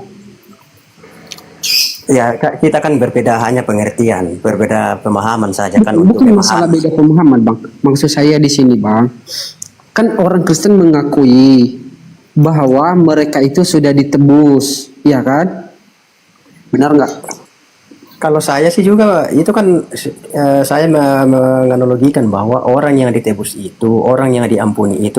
Ya kita kan berbeda hanya pengertian, berbeda pemahaman saja kan. Bukan masalah beda pemahaman Bang, maksud saya di sini Bang, Kan orang Kristen mengakui bahwa mereka itu sudah ditebus, ya kan? Benar nggak? Kalau saya sih juga itu kan saya menganalogikan bahwa orang yang ditebus itu, orang yang diampuni itu